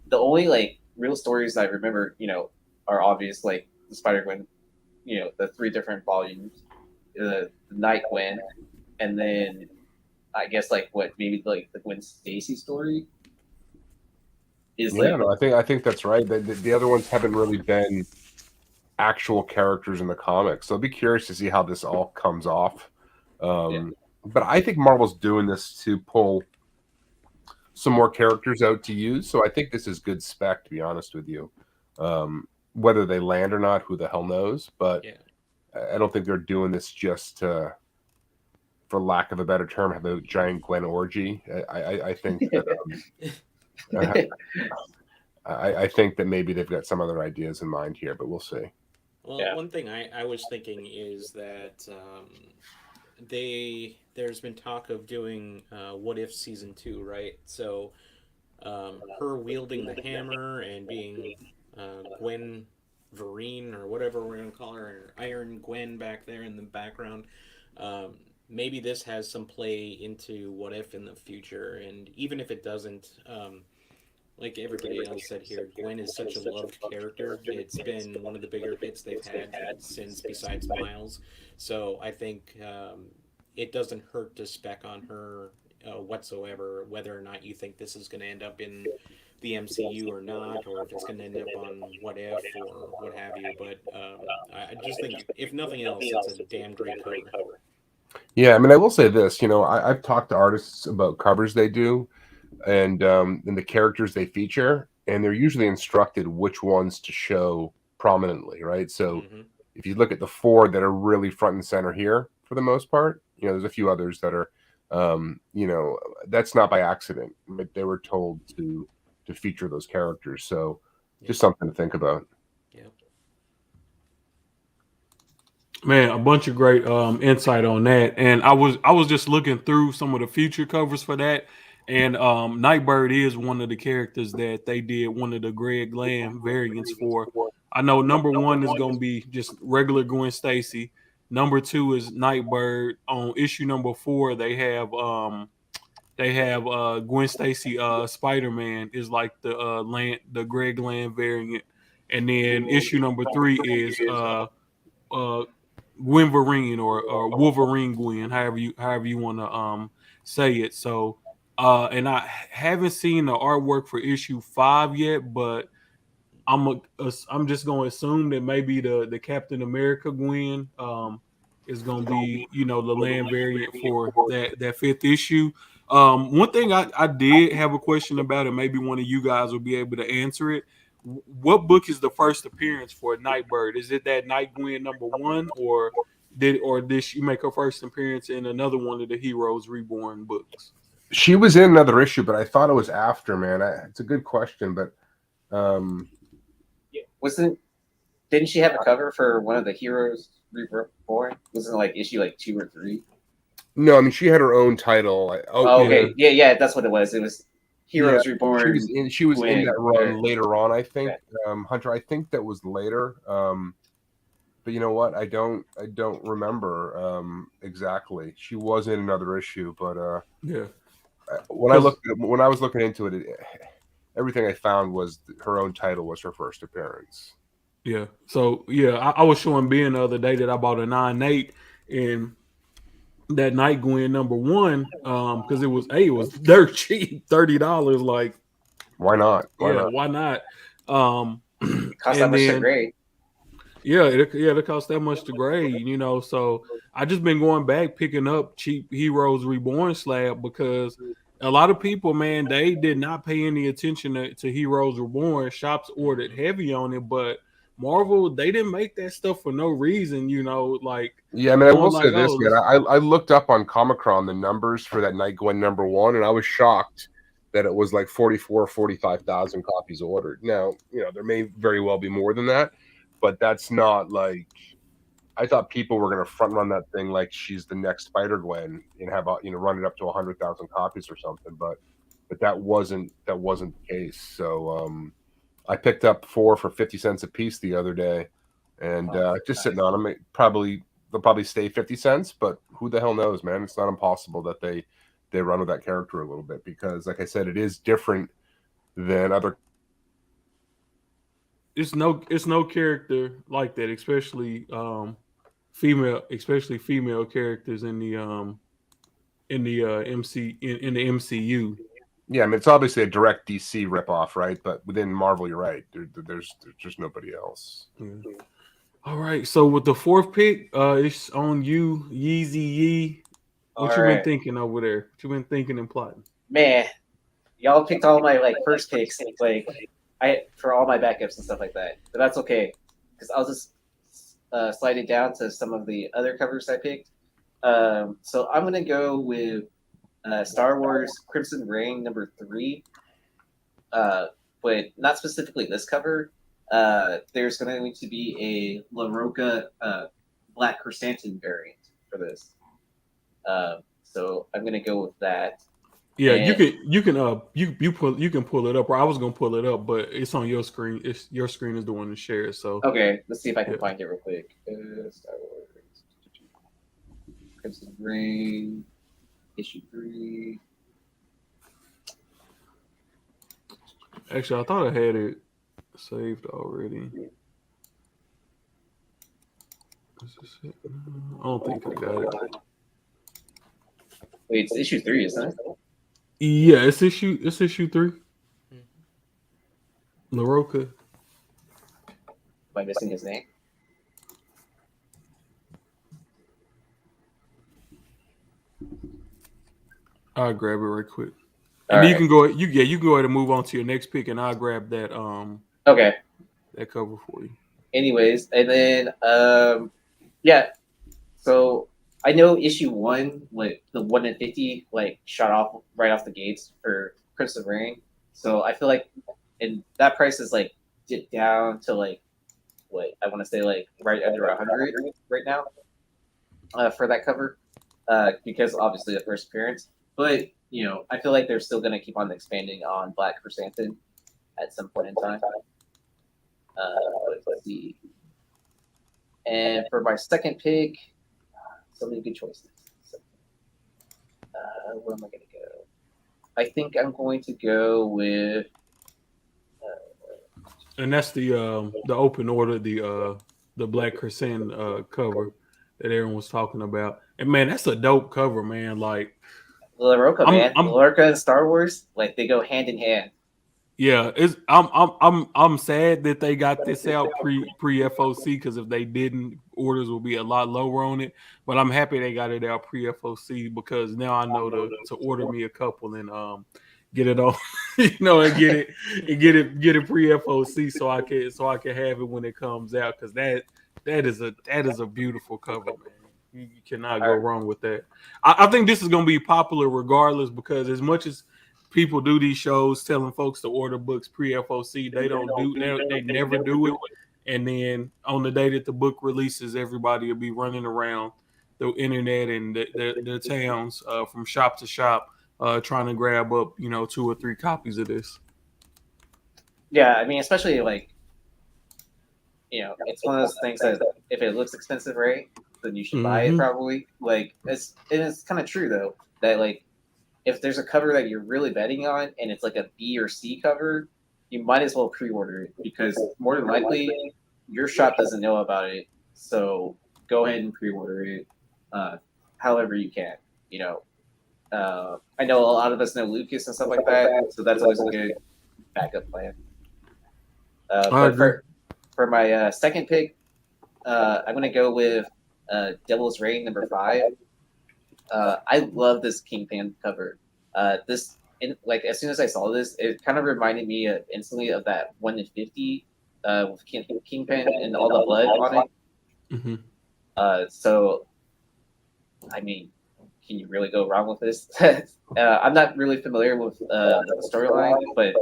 S2: the only like real stories I remember, are obvious, like the Spider-Gwen, the 3 different volumes, the Nightgwen, and then I guess like what maybe like the Gwen Stacy story is
S3: Yeah,
S2: like
S3: no, I think that's right. The other ones haven't really been actual characters in the comics, so I'll be curious to see how this all comes off. But I think Marvel's doing this to pull some more characters out to use, so I think this is good spec, to be honest with you. Whether they land or not, who the hell knows? But
S4: Yeah.
S3: I don't think they're doing this just to, for lack of a better term, have a giant Gwen orgy. I think that, I think that maybe they've got some other ideas in mind here, but we'll see.
S4: Well, one thing I was thinking is that there's been talk of doing What If season 2, right? So her wielding the hammer and being Gwen Vereen or whatever we're gonna call her, or Iron Gwen back there in the background. Maybe this has some play into What If in the future, and even if it doesn't, like everybody else said here, Gwen is such a loved character. It's been one of the bigger hits they've had since besides Miles. So I think it doesn't hurt to spec on her whatsoever, whether or not you think this is going to end up in the MCU or not, or if it's going to end up on What If or what have you. But I just think, if nothing else, it's a damn great cover.
S3: Yeah, I mean, I will say this. I've talked to artists about covers they do, and the characters they feature, and they're usually instructed which ones to show prominently, right? So if you look at the 4 that are really front and center here, for the most part, there's a few others that are, that's not by accident. They were told to feature those characters, so just something to think about.
S1: Man, a bunch of great insight on that, and I was just looking through some of the future covers for that, and Nightbird is one of the characters that they did one of the Greg Land variants for. I know number 1 is going to be just regular Gwen Stacy. Number 2 is Nightbird. On issue number 4, they have Gwen Stacy Spider-Man is like the Greg Land variant, and then issue number 3 is Gwen Vereen or Wolverine Gwen, however you want to say it. So and I haven't seen the artwork for issue 5 yet, but I'm just going to assume that maybe the Captain America Gwen is going to be the land variant for that 5th issue. One thing I did have a question about, and maybe one of you guys will be able to answer it. What book is the first appearance for Nightbird? Is it that Night Gwen number 1, or did she make her first appearance in another one of the Heroes Reborn books?
S3: She was in another issue, but I thought it was after. Man, it's a good question, but
S2: didn't she have a cover for one of the Heroes Reborn? Wasn't it like issue like 2 or 3?
S3: No, I mean she had her own title.
S2: Okay, yeah, that's what it was. It was Heroes Reborn.
S3: She was in that run later on, I think.
S2: Okay.
S3: Hunter, I think that was later. But you know what? I don't remember exactly. She was in another issue, but when I was looking into it, everything I found was her own title was her first appearance.
S1: Yeah. So I was showing Ben the other day that I bought a 9/8 and that Night Gwen number 1 because it was dirt cheap, $30. Like,
S3: why not?
S1: Why not?
S2: Cost that much to grade.
S1: Yeah, it costs that much to grade, So I just been going back picking up cheap Heroes Reborn slab because a lot of people, man, they did not pay any attention to Heroes Reborn. Shops ordered heavy on it, but Marvel, they didn't make that stuff for no reason, like.
S3: Yeah, I mean, I will say this, man. I looked up on Comicron the numbers for that Night Gwen number 1, and I was shocked that it was like 44 or 45,000 copies ordered. Now, there may very well be more than that, but that's not like, I thought people were going to front run that thing like she's the next Spider-Gwen and have run it up to 100,000 copies or something, but that wasn't the case. So I picked up 4 for 50 cents a piece the other day, and just sitting on them. They'll probably stay 50 cents, but who the hell knows, man? It's not impossible that they run with that character a little bit because, like I said, it is different than other
S1: it's no character like that, especially female characters in the in the MCU.
S3: Yeah, I mean, it's obviously a direct DC ripoff, right? But within Marvel, you're right. There's just nobody else.
S1: Yeah. All right, so with the fourth pick, it's on you, Yeezy Yee. What you been thinking over there? What you been thinking and plotting?
S2: Man, y'all picked all my like first picks, like for all my backups and stuff like that. But that's okay, because I'll just slide it down to some of the other covers I picked. So I'm gonna go with Star Wars Crimson Reign #3, but not specifically this cover. There's going to be a La Roca Black Chrysanthemum variant for this. So I'm going to go with that.
S1: Yeah, and you can pull it up. Or I was gonna pull it up, but it's on your screen. It's your screen is the one to share. So
S2: okay, let's see if I can find it real quick. Star Wars Crimson Reign issue 3.
S1: Actually, I thought I had it saved already. Is this it? I don't think I got it.
S2: Wait, it's issue 3, isn't it?
S1: Yeah, it's issue 3. La Roca.
S2: Am I missing his name?
S1: I'll grab it right quick. And then you can go. You can go ahead and move on to your next pick, and I'll grab that.
S2: Okay.
S1: That cover for you.
S2: Anyways, and then yeah. So I know issue 1, like the 1 in 50, like shot off right off the gates for Crimson Reign. So I feel like, and that price is like dipped down to like what I want to say like right under 100 right now for that cover, because obviously the first appearance. But you know, I feel like they're still going to keep on expanding on Black Chrysanthemum at some point in time. Let's see. And for my second pick, so many good choices. So, where am I going to go? I think I'm going to go with.
S1: And that's the open order, the Black Chrysanthemum cover that everyone was talking about. And man, that's a dope cover, man. Like
S2: La Roca, man. La Roca and Star Wars, like they go hand in hand.
S1: Yeah, I'm sad that they got this out pre FOC, because if they didn't, orders will be a lot lower on it. But I'm happy they got it out pre FOC, because now I know to order me a couple and get it on, and get it pre FOC so I can have it when it comes out, because that is a beautiful cover, man. You cannot go wrong with that. I think this is going to be popular regardless, because as much as people do these shows telling folks to order books pre-FOC, they never do it. And then on the day that the book releases, everybody will be running around the internet and their towns from shop to shop trying to grab up 2 or 3 copies of this.
S2: Yeah, I mean, especially like it's one of those things that if it looks expensive, right, then you should buy it probably. Like it's kind of true though that like if there's a cover that you're really betting on and it's like a B or C cover, you might as well pre-order it, because more than likely your shop doesn't know about it. So go ahead and pre-order it however you can. I know a lot of us know Lucas and stuff like that, so that's always a good backup plan. For my second pick, I'm going to go with Devil's Reign #5. I love this Kingpin cover. As soon as I saw this, it kind of reminded me instantly of that 1 in 50 with Kingpin and all the blood on it.
S1: Mm-hmm.
S2: So, I mean, can you really go wrong with this? I'm not really familiar with the storyline, but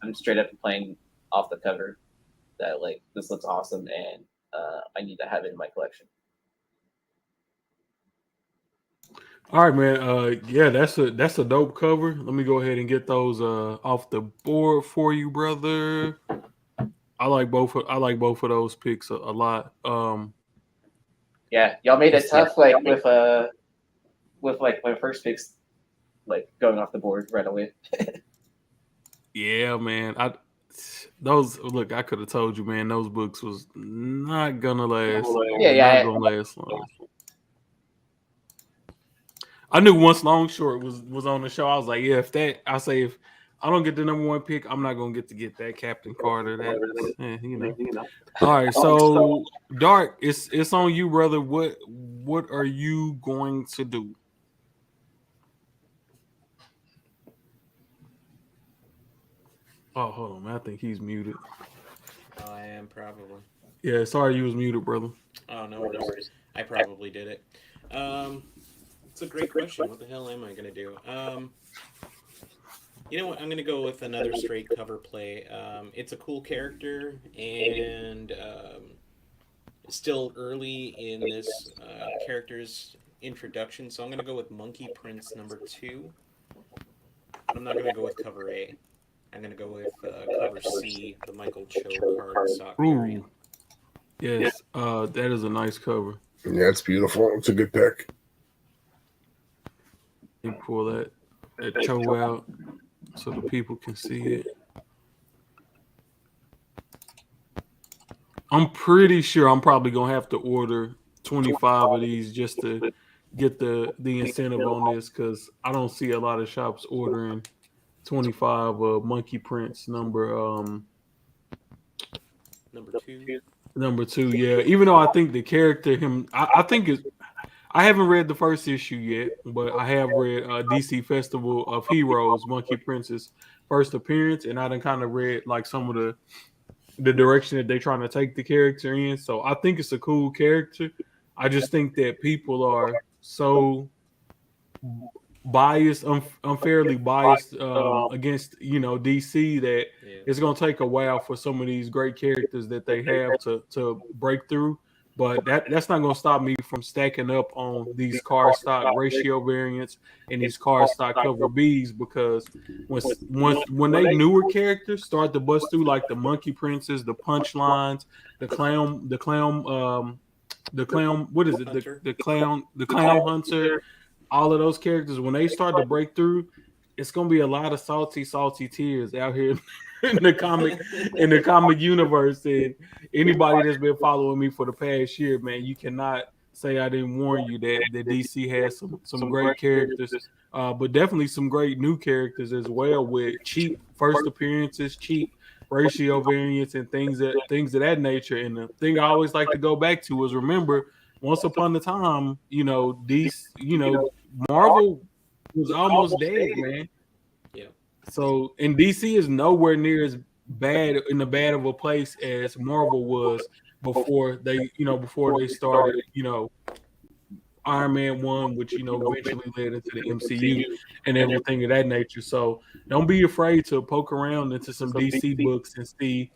S2: I'm straight up playing off the cover that like this looks awesome and I need to have it in my collection.
S1: All right, man. Yeah, that's a dope cover. Let me go ahead and get those off the board for you, brother. I like both of those picks a lot.
S2: Yeah, y'all made it tough, like with like my first picks, like going off the board right away.
S1: Yeah, man. those look, I could have told you, man, those books was not gonna last.
S2: Yeah.
S1: Not gonna last long. I knew once Long Short was on the show, I was like, yeah, if I don't get the number one pick, I'm not gonna get that Captain Carter. That All right, so Dark, it's on you, brother. What are you going to do? Oh, hold on, man. I think he's muted.
S4: Oh, I am probably.
S1: Yeah, sorry you was muted, brother.
S4: Oh, no worries. I probably did it. It's a great question. What the hell am I going to do? You know what? I'm going to go with another straight cover play. It's a cool character, and still early in this character's introduction, so I'm going to go with Monkey Prince number 2. I'm not going to go with cover A. I'm going to go with cover C, the Michael Cho card stock variant.
S1: Yes, that is a nice cover.
S3: Yeah, it's beautiful. It's a good pick.
S1: You pull that Cho out so the people can see it. I'm pretty sure I'm probably going to have to order 25 of these just to get the incentive on this, because I don't see a lot of shops ordering 25 Monkey Prince number
S4: 2.
S1: Number 2, yeah. Even though I think the character I think I haven't read the first issue yet, but I have read DC Festival of Heroes, Monkey Prince's first appearance, and I done kind of read like some of the direction that they're trying to take the character in. So I think it's a cool character. I just think that people are so biased, unfairly biased against DC that it's gonna take a while for some of these great characters that they have to break through. But that's not gonna stop me from stacking up on these card stock ratio variants and these card stock cover Bs, because when they newer characters start to bust through, like the Monkey Princes, the Punchlines, the clown, what is it? The clown hunter. All of those characters, when they start to break through, it's gonna be a lot of salty tears out here in the comic universe. And anybody that's been following me for the past year, man, you cannot say I didn't warn you that DC has some great characters, but definitely some great new characters as well, with cheap first appearances, cheap ratio variants, and things of that nature. And the thing I always like to go back to is, remember, once upon a time, Marvel was almost dead, man.
S4: Yeah.
S1: So, and DC is nowhere near as bad of a place as Marvel was before they started, Iron Man 1, which, eventually led into the MCU and everything of that nature. So don't be afraid to poke around into some DC books and see,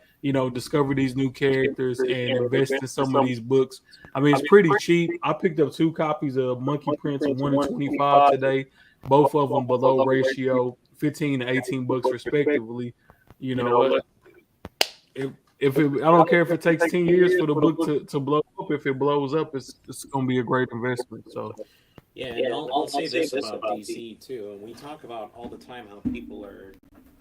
S1: discover these new characters and invest in some of these books. I mean, it's pretty cheap. I picked up 2 copies of Monkey Prince 1 and 25 today, both of them below ratio, 15 to 18 bucks respectively. You know what? I don't care if it takes 10 years for the book to blow up. If it blows up, it's going to be a great investment. So,
S4: yeah, and I'll say this about DC too. And we talk about all the time how people are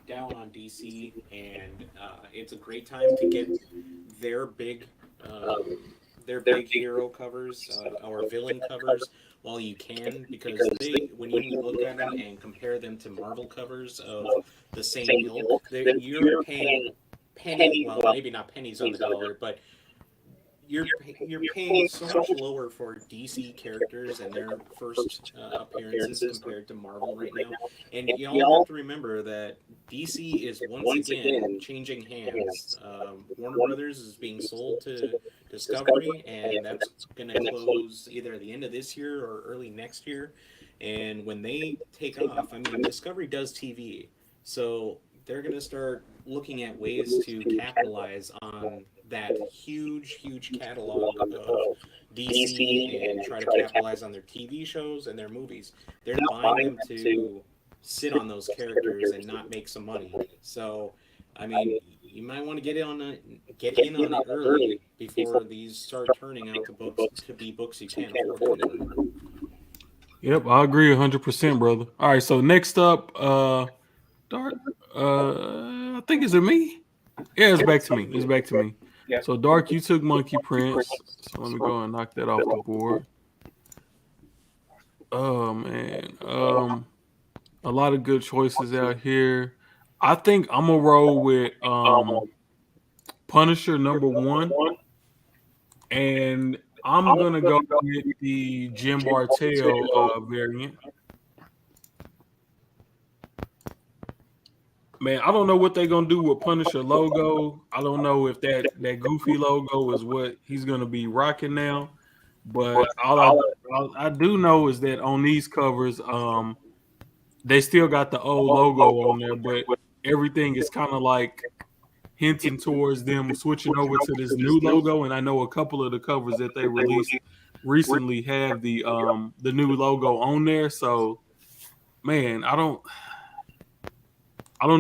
S4: down on DC, and it's a great time to get their big hero covers or villain covers while you can, because when you look at them and compare them to Marvel covers of the same ilk, you're paying well, maybe not pennies on the dollar, but you're paying so much lower for DC characters and their first appearances compared to Marvel right now. And you all have to remember that DC is once again changing hands. Warner Brothers is being sold to Discovery, and that's going to close either at the end of this year or early next year. And when they take off, I mean, Discovery does TV, so they're going to start looking at ways to capitalize on that huge catalog of DC and try to capitalize on their TV shows and their movies. They're not buying them to sit on those characters and not make some money. So, I mean, you might want to get in on it early before these start turning out to be books you can't afford anymore.
S1: Yep, I agree 100%, brother. All right, so next up, Dark. I think, is it me? Yeah, it's back to me. It's back to me.
S2: Yeah.
S1: So Dark, you took Monkey Prince. So let me go and knock that off the board. Oh man. A lot of good choices out here. I think I'm gonna roll with Punisher #1. And I'm gonna go with the Jim Bartel variant. Man, I don't know what they're gonna do with Punisher logo. I don't know if that goofy logo is what he's gonna be rocking now. But all I do know is that on these covers, they still got the old logo on there, but everything is kind of like hinting towards them switching over to this new logo. And I know a couple of the covers that they released recently have the new logo on there. So man, I don't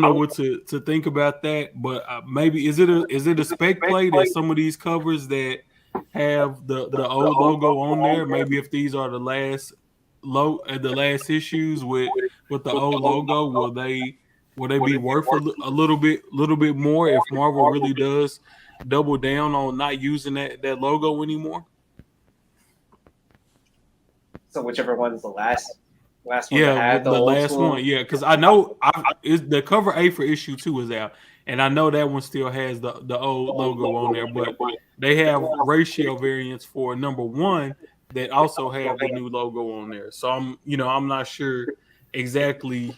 S1: know what to think about that, but maybe is it a spec play that some of these covers that have the old logo on there, maybe if these are the last issues with the old logo, will they be worth a little bit more if Marvel really does double down on not using that logo anymore?
S2: So whichever one's the last one to
S1: Yeah,
S2: have the
S1: the
S2: old
S1: last
S2: school.
S1: one. Yeah, because I know the cover A for issue 2 is out, and I know that one still has the old logo on there, but they have ratio variants for #1 that also have the new logo on there. So I'm not sure exactly,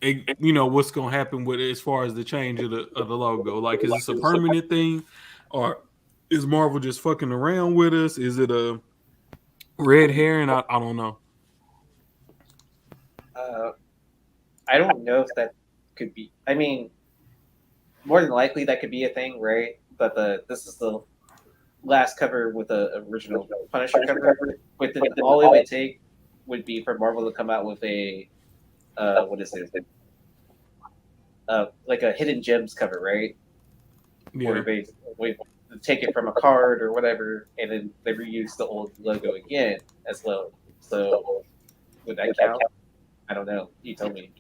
S1: what's gonna happen with it as far as the change of the logo. Like, is this a permanent thing, or is Marvel just fucking around with us? Is it a red herring? I don't know.
S2: I don't know if that could be. I mean, more than likely that could be a thing, right? But this is the last cover with the original Punisher cover. But then all it would take would be for Marvel to come out with a what is it? Like a hidden gems cover, right?
S1: Yeah.
S2: Where they take it from a card or whatever, and then they reuse the old logo again as well. So would that count? I don't know. You tell me.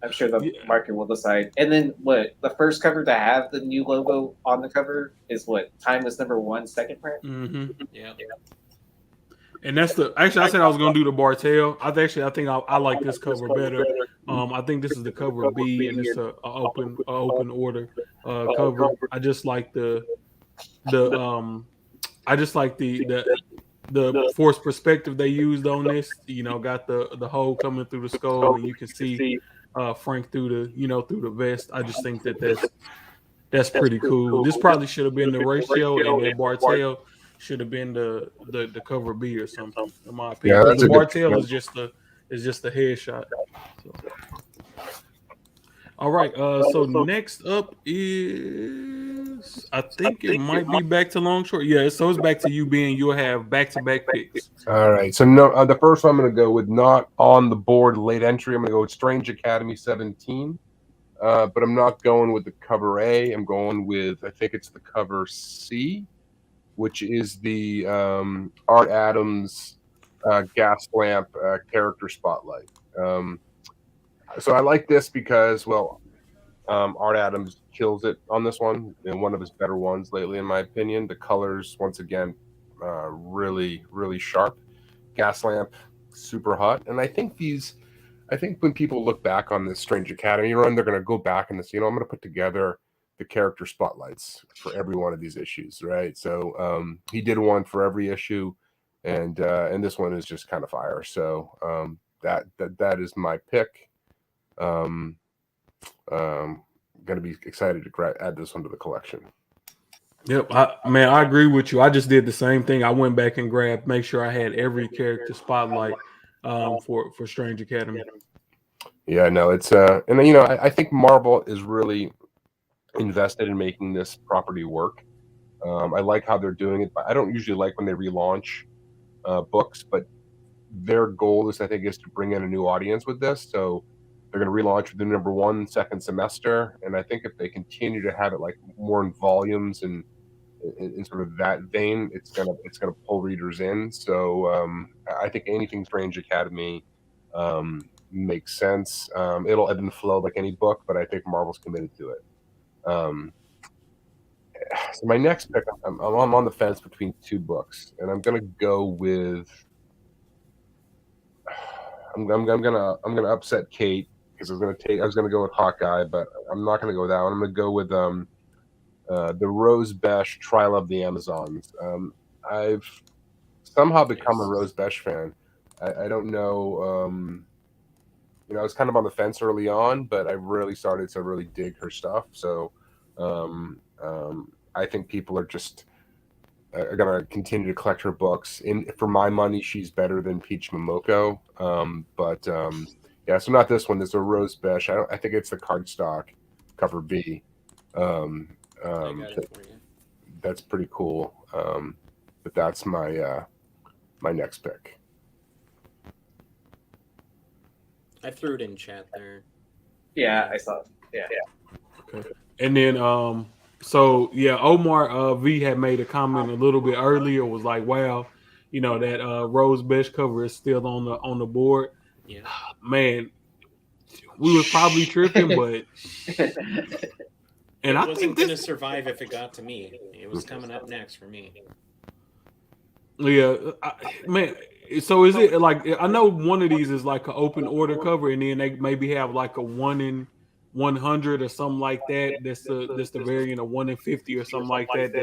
S2: I'm sure the market will decide. And then what? The first cover to have the new logo on the cover is what? Timeless #1 second print.
S1: Mm-hmm.
S4: Yeah.
S1: And that's actually I said I was gonna do the Bartel. I think I like this cover better. I think this is the cover B, and it's a open order cover. I just like the forced perspective they used on this. Got the hole coming through the skull, and you can see Frank through the vest. I just think that's pretty cool. This probably should have been the ratio, and that Bartel should have been the cover B or something, in my opinion.
S3: Yeah,
S1: Because the Bartel is just the headshot. So. All right. So next up is, I think it might be back to long short. Yeah. So it's back to you, being you'll have back-to-back picks.
S3: All right. So no, the first one I'm going to go with, not on the board, late entry. I'm going to go with Strange Academy 17. But I'm not going with the cover A. I'm going with, I think it's the cover C, which is the Art Adams gas lamp character spotlight. So I like this because, well, Art Adams kills it on this one, and one of his better ones lately, in my opinion. The colors, once again, really, really sharp. Gas lamp, super hot. And I think when people look back on this Strange Academy run, they're going to go back and say, I'm going to put together the character spotlights for every one of these issues, right? So he did one for every issue, and this one is just kind of fire. So that is my pick. Going to be excited to add this one to the collection.
S1: Yep, I agree with you. I just did the same thing. I went back and make sure I had every character spotlight for Strange Academy.
S3: Yeah, no, it's and I think Marvel is really invested in making this property work. I like how they're doing it. I don't usually like when they relaunch books, but their goal is, I think, is to bring in a new audience with this. So they're going to relaunch with the #1 second semester, and I think if they continue to have it like more in volumes and in sort of that vein, it's gonna pull readers in. So I think anything Strange Academy makes sense. It'll ebb and flow like any book, but I think Marvel's committed to it. So my next pick, I'm on the fence between two books, and I'm gonna go with. I'm gonna upset Kate because I was gonna go with Hawkeye, but I'm not gonna go with that one. I'm gonna go with the Rose Besh Trial of the Amazons. I've somehow become a Rose Besh fan. I don't know. I was kind of on the fence early on, but I really started to really dig her stuff. So I think people are just are gonna continue to collect her books. For my money, she's better than Peach Momoko. Yeah, so not this one. There's a Rose Besh. I think it's the cardstock cover B. That's pretty cool. But that's my my next pick.
S4: I threw it in chat there.
S2: Yeah, I saw it. Yeah.
S1: Okay. And then so yeah, Omar V had made a comment a little bit earlier, was like, wow, that Rose Besh cover is still on the board.
S4: Yeah.
S1: Man, we was probably tripping, but
S4: I wasn't gonna survive if it got to me. It was coming up next for me.
S1: Yeah, man. So is it like, I know one of these is like an open order cover, and then they maybe have like a 1 in 100 or something like that. That's the variant of 1 in 50 or something like that.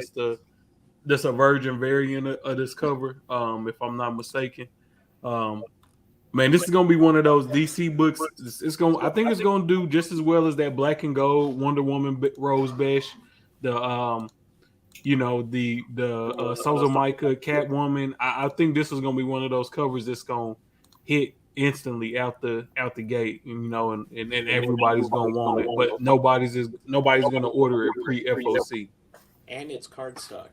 S1: That's a virgin variant of this cover. If I'm not mistaken. Man, this is gonna be one of those DC books. I think it's gonna do just as well as that Black and Gold Wonder Woman Rose Besh, the Souza Micah Catwoman. I think this is gonna be one of those covers that's gonna hit instantly out the gate, and everybody's gonna want it, but nobody's gonna order it pre-FOC.
S4: And it's cardstock.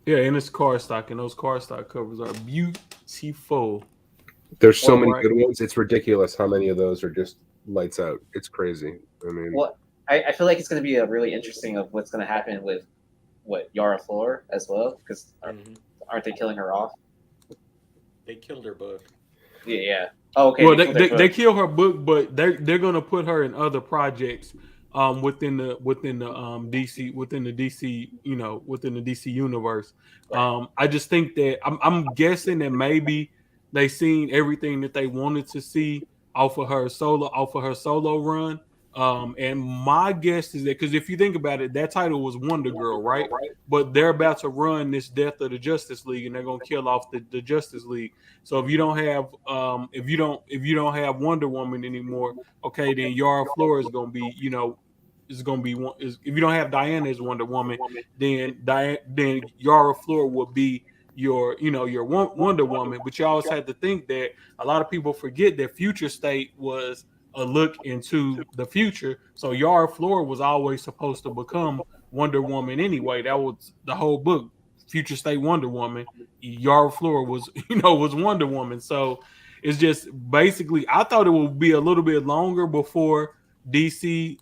S1: Yeah, and it's cardstock, and those cardstock covers are beautiful.
S3: There's so many good ones. It's ridiculous how many of those are just lights out. It's crazy. I mean,
S2: well, I feel like it's going to be a really interesting of what's going to happen with Yara Flor as well, because aren't they killing her off?
S4: They killed her book.
S2: Yeah. Oh, okay.
S1: Well, they kill her book, but they're going to put her in other projects within the DC within the DC universe. I just think that I'm guessing that maybe they seen everything that they wanted to see off of her solo run. And my guess is that, because if you think about it, that title was Wonder Girl, right? But they're about to run this Death of the Justice League, and they're gonna kill off the Justice League. So if you don't have if you don't have Wonder Woman anymore, okay, then Yara Flor is gonna be, if you don't have Diana as Wonder Woman, then Yara Flor would be your Wonder Woman. But you always have to think that a lot of people forget that Future State was a look into the future. So Yara Flor was always supposed to become Wonder Woman anyway. That was the whole book. Future State Wonder Woman. Yara Flor was Wonder Woman. So it's just basically, I thought it would be a little bit longer before DC,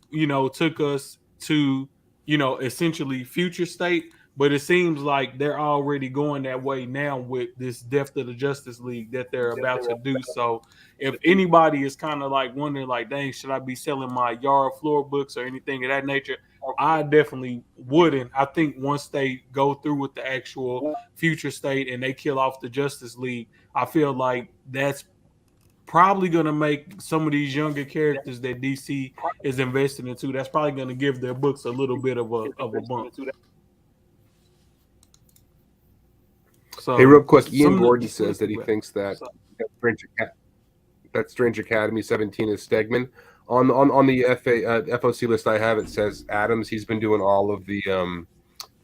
S1: took us to, essentially Future State. But it seems like they're already going that way now with this Death of the Justice League that they're about to do. So if anybody is kind of like wondering, like, dang, should I be selling my Yara Flor books or anything of that nature? I definitely wouldn't. I think once they go through with the actual Future State and they kill off the Justice League, I feel like that's probably going to make some of these younger characters that DC is investing into, that's probably going to give their books a little bit of a bump. So,
S3: hey, real quick, Ian Gordon says that he thinks that Strange Academy 17 is Stegman. On the FOC list I have, it says Adams. He's been doing all of the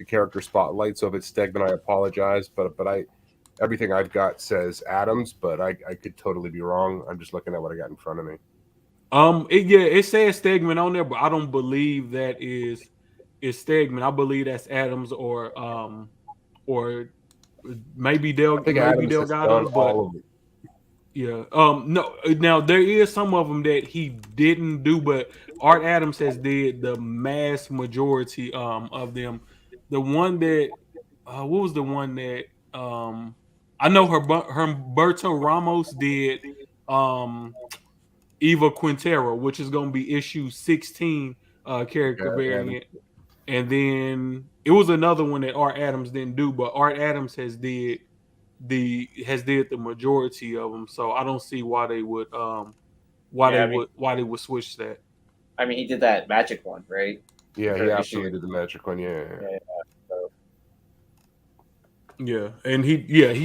S3: character spotlight. So if it's Stegman, I apologize. But everything I've got says Adams, but I could totally be wrong. I'm just looking at what I got in front of me.
S1: It says Stegman on there, but I don't believe that is Stegman. I believe that's Adams or maybe Delgado, but yeah. No. Now there is some of them that he didn't do, but Art Adams has did the mass majority of them. The one that what was the one that I know Humberto Ramos did Eva Quintero, which is going to be issue 16 character variant. And then it was another one that Art Adams didn't do, but Art Adams did the majority of them. So I don't see why they would why they would switch that.
S2: I mean, he did that Magic one, right?
S3: Yeah, he absolutely did the Magic one. Yeah.
S2: So.
S1: Yeah, and he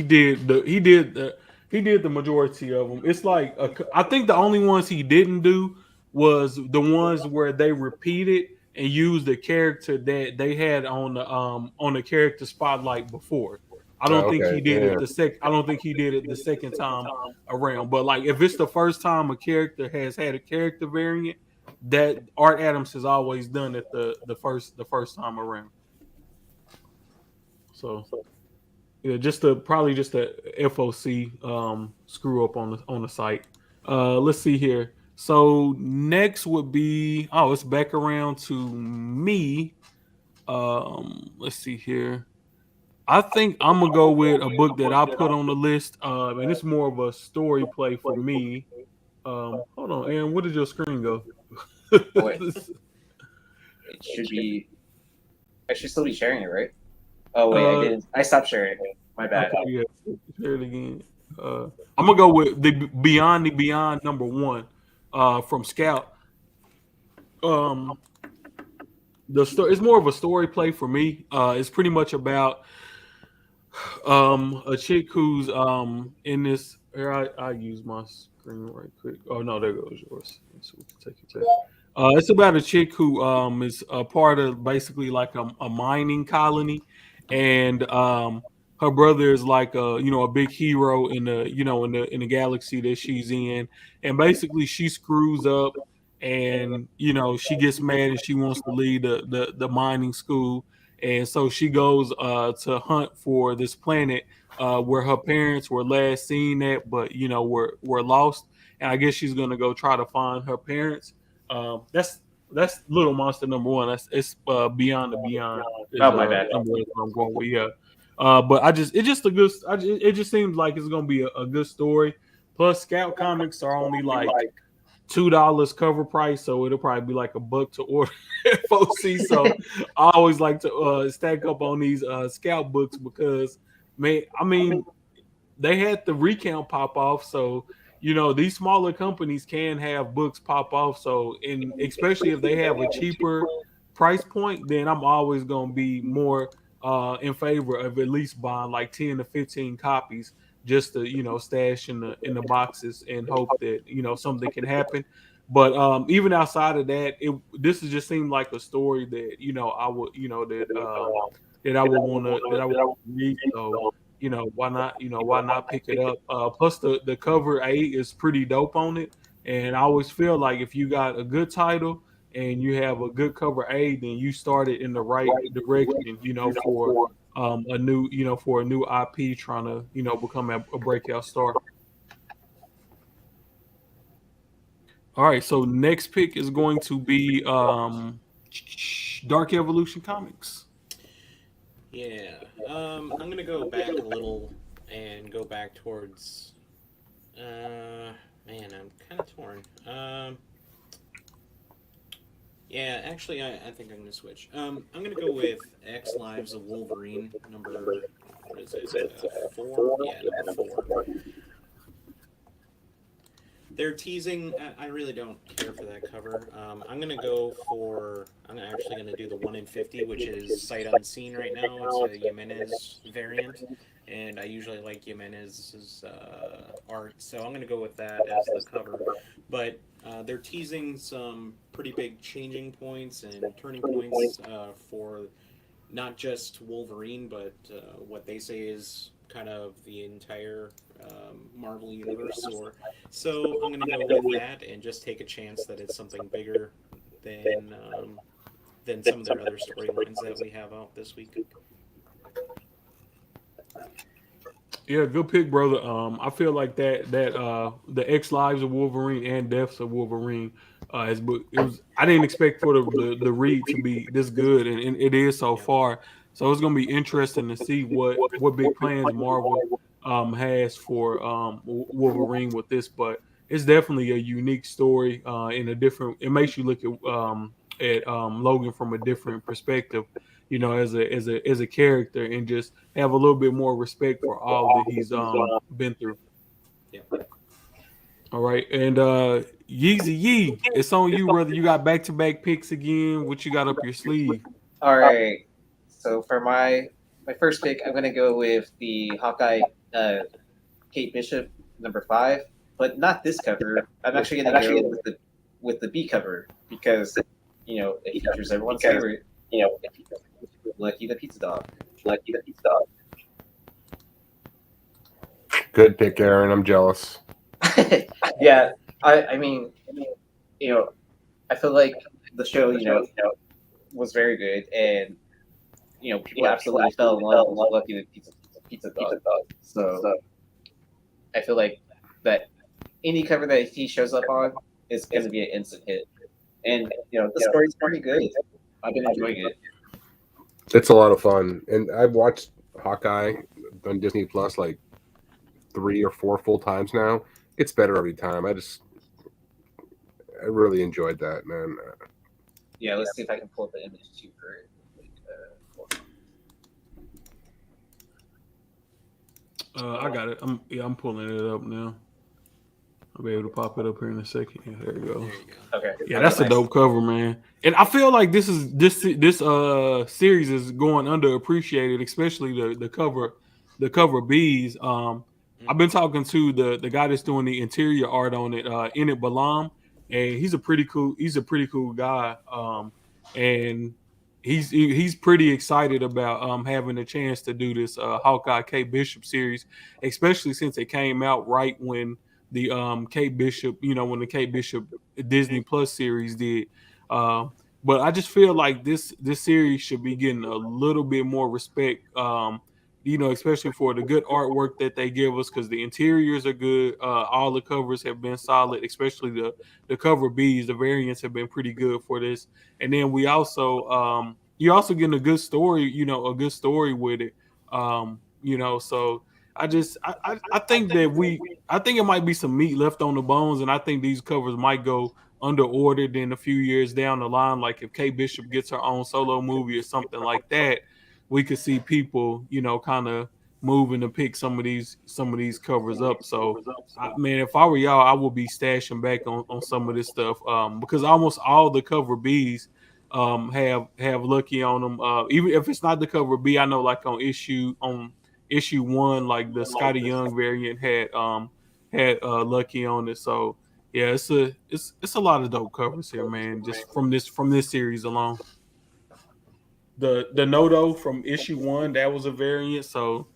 S1: did the majority of them. It's like I think the only ones he didn't do was the ones where they repeated and used the character that they had on the character spotlight before. I don't think he did it I don't think he did it the second time around. But like if it's the first time a character has had a character variant, that Art Adams has always done it the first time around. So yeah, probably just a FOC screw up on the site. Let's see here. So next would be it's back around to me. Let's see here. I think I'm gonna go with a book that I put on the list, and it's more of a story play for me. Hold on, Aaron, where did your screen go?
S2: Wait. It should be. I should still be sharing it, right? Oh wait, I didn't. I stopped sharing it. My bad.
S1: Okay, yeah, share it again. I'm gonna go with the Beyond #1 from Scout. The story is more of a story play for me. It's pretty much about a chick who's in this. Here, I use my screen right quick. Oh no, there goes yours. So we can take it back. It's about a chick who is a part of basically like a mining colony, and her brother is like a big hero in the galaxy that she's in, and basically she screws up, and she gets mad and she wants to leave the mining school, and so she goes to hunt for this planet where her parents were last seen at, but were lost, and I guess she's gonna go try to find her parents. That's Little Monster #1. It's Beyond the Beyond.
S2: Oh my bad.
S1: I'm going with, yeah. But it just seems like it's gonna be a good story. Plus, Scout comics are only like $2 cover price, so it'll probably be like $1 to order FOC. So I always like to stack up on these Scout books because they had the recount pop off, so these smaller companies can have books pop off. So, especially if they have a cheaper price point, then I'm always gonna be more in favor of at least buying like 10 to 15 copies just to stash in the boxes and hope that something can happen. But even outside of that, this just seemed like a story that I would that I would want to read. So why not pick it up? Plus the cover A is pretty dope on it, and I always feel like if you got a good title and you have a good cover A, then you started in the right direction, for a new IP trying to become a breakout star. All right, so next pick is going to be Dark Evolution Comics.
S4: Yeah, I'm gonna go back a little and go back towards. Man, I'm kind of torn. Yeah, actually, I think I'm gonna switch. I'm gonna go with X Lives of Wolverine what is it? 4? Yeah, #4. They're teasing. I really don't care for that cover. I'm actually gonna do the 1 in 50, which is sight unseen right now. It's a Jimenez variant, and I usually like Jimenez's art, so I'm gonna go with that as the cover. But they're teasing some pretty big changing points and turning points for not just Wolverine, but what they say is kind of the entire Marvel universe. So I'm going to go with that and just take a chance that it's something bigger than some of their other storylines that we have out this week.
S1: Yeah, good pick, brother. I feel like that the X Lives of Wolverine and Deaths of Wolverine I didn't expect for the read to be this good, and it is so far. So it's gonna be interesting to see what big plans Marvel has for Wolverine with this. But it's definitely a unique story in a different. It makes you look at Logan from a different perspective, as a character, and just have a little bit more respect for all that he's been through.
S4: Yeah.
S1: All right, and Yeezy Yee, it's on you, brother. You got back-to-back picks again. What you got up your sleeve?
S2: All right. So for my first pick, I'm gonna go with the Hawkeye Kate Bishop #5, but not this cover. I'm actually gonna go with the B cover because it features everyone's favorite, Lucky the Pizza Dog.
S3: Good pick, Aaron. I'm jealous.
S2: Yeah, I mean, I feel like the show, was very good, and people absolutely fell in love with Lucky the Pizza Dog. So I feel like that any cover that he shows up on is going to be an instant hit, and the story's pretty good. I've been enjoying it.
S3: It's a lot of fun, and I've watched Hawkeye on Disney Plus like 3 or 4 full times now. It gets better every time. I really enjoyed that, man.
S2: Yeah, let's see if I can pull up the image too for it.
S1: I got it. I'm pulling it up now. I'll be able to pop it up here in a second. Yeah, there it goes.
S4: There you go.
S2: Okay.
S1: Yeah, that's a dope cover, man. And I feel like this series is going underappreciated, especially the cover B's. I've been talking to the guy that's doing the interior art on it, in it Balam, and he's a pretty cool guy. And he's pretty excited about having a chance to do this Hawkeye Kate Bishop series, especially since it came out right when the Kate Bishop, when the Kate Bishop Disney Plus series did. But I just feel like this series should be getting a little bit more respect, especially for the good artwork that they give us, because the interiors are good. All the covers have been solid, especially the cover B's. The variants have been pretty good for this. And then we also you're also getting a good story, a good story with it. So I think I think it might be some meat left on the bones, and I think these covers might go under ordered in a few years down the line. Like if Kate Bishop gets her own solo movie or something like that, we could see people, kind of moving to pick some of these covers up. So, man, if I were y'all, I would be stashing back on some of this stuff, because almost all the cover B's have Lucky on them. Even if it's not the cover B, I know like on issue 1, like the Scotty Young variant had Lucky on it. So yeah, it's a lot of dope covers here, man. Just from this series alone. The Noto from issue 1, that was a variant. So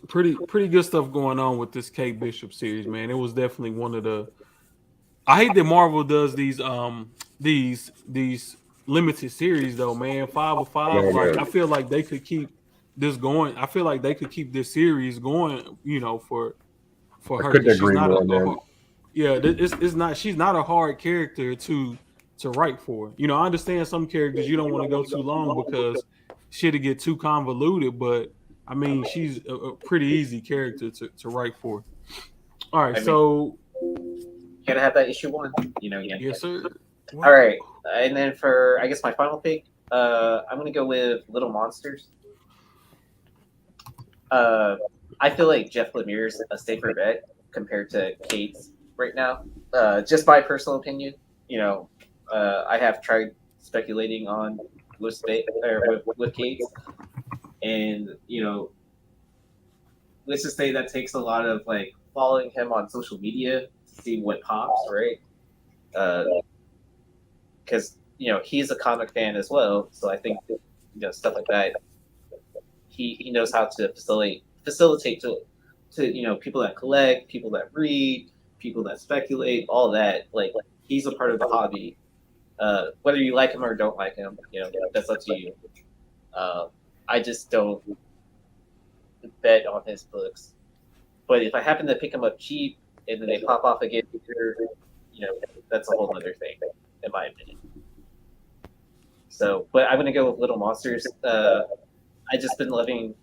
S1: pretty good stuff going on with this Kate Bishop series, man. It was definitely one of the. I hate that Marvel does these limited series though, man. 5 of 5.
S3: Yeah,
S1: like
S3: man.
S1: I feel like they could keep this going. I feel like they could keep this series going, for her.
S3: couldn't
S1: 'Cause she's
S3: agree
S1: not
S3: more,
S1: a
S3: man.
S1: hard, yeah, it's not. She's not a hard character to write for. I understand some characters you don't want to go too long because shit'll get too convoluted. But I mean, she's a pretty easy character to write for. All right, so
S2: You gotta have that issue 1.
S1: yes, sir.
S2: All right, and then for I guess my final pick, I'm gonna go with Little Monsters. I feel like Jeff Lemire's a safer bet compared to Kate's right now. Just my personal opinion. I have tried speculating on with Kate's, and let's just say that takes a lot of like following him on social media to see what pops, right? Because he's a comic fan as well, so I think stuff like that. He knows how to facilitate to people that collect, people that read, people that speculate, all that. Like he's a part of the hobby. Whether you like him or don't like him, that's up to you. I just don't bet on his books. But if I happen to pick him up cheap and then they pop off again, that's a whole other thing, in my opinion. So, but I'm gonna go with Little Monsters. I just been loving,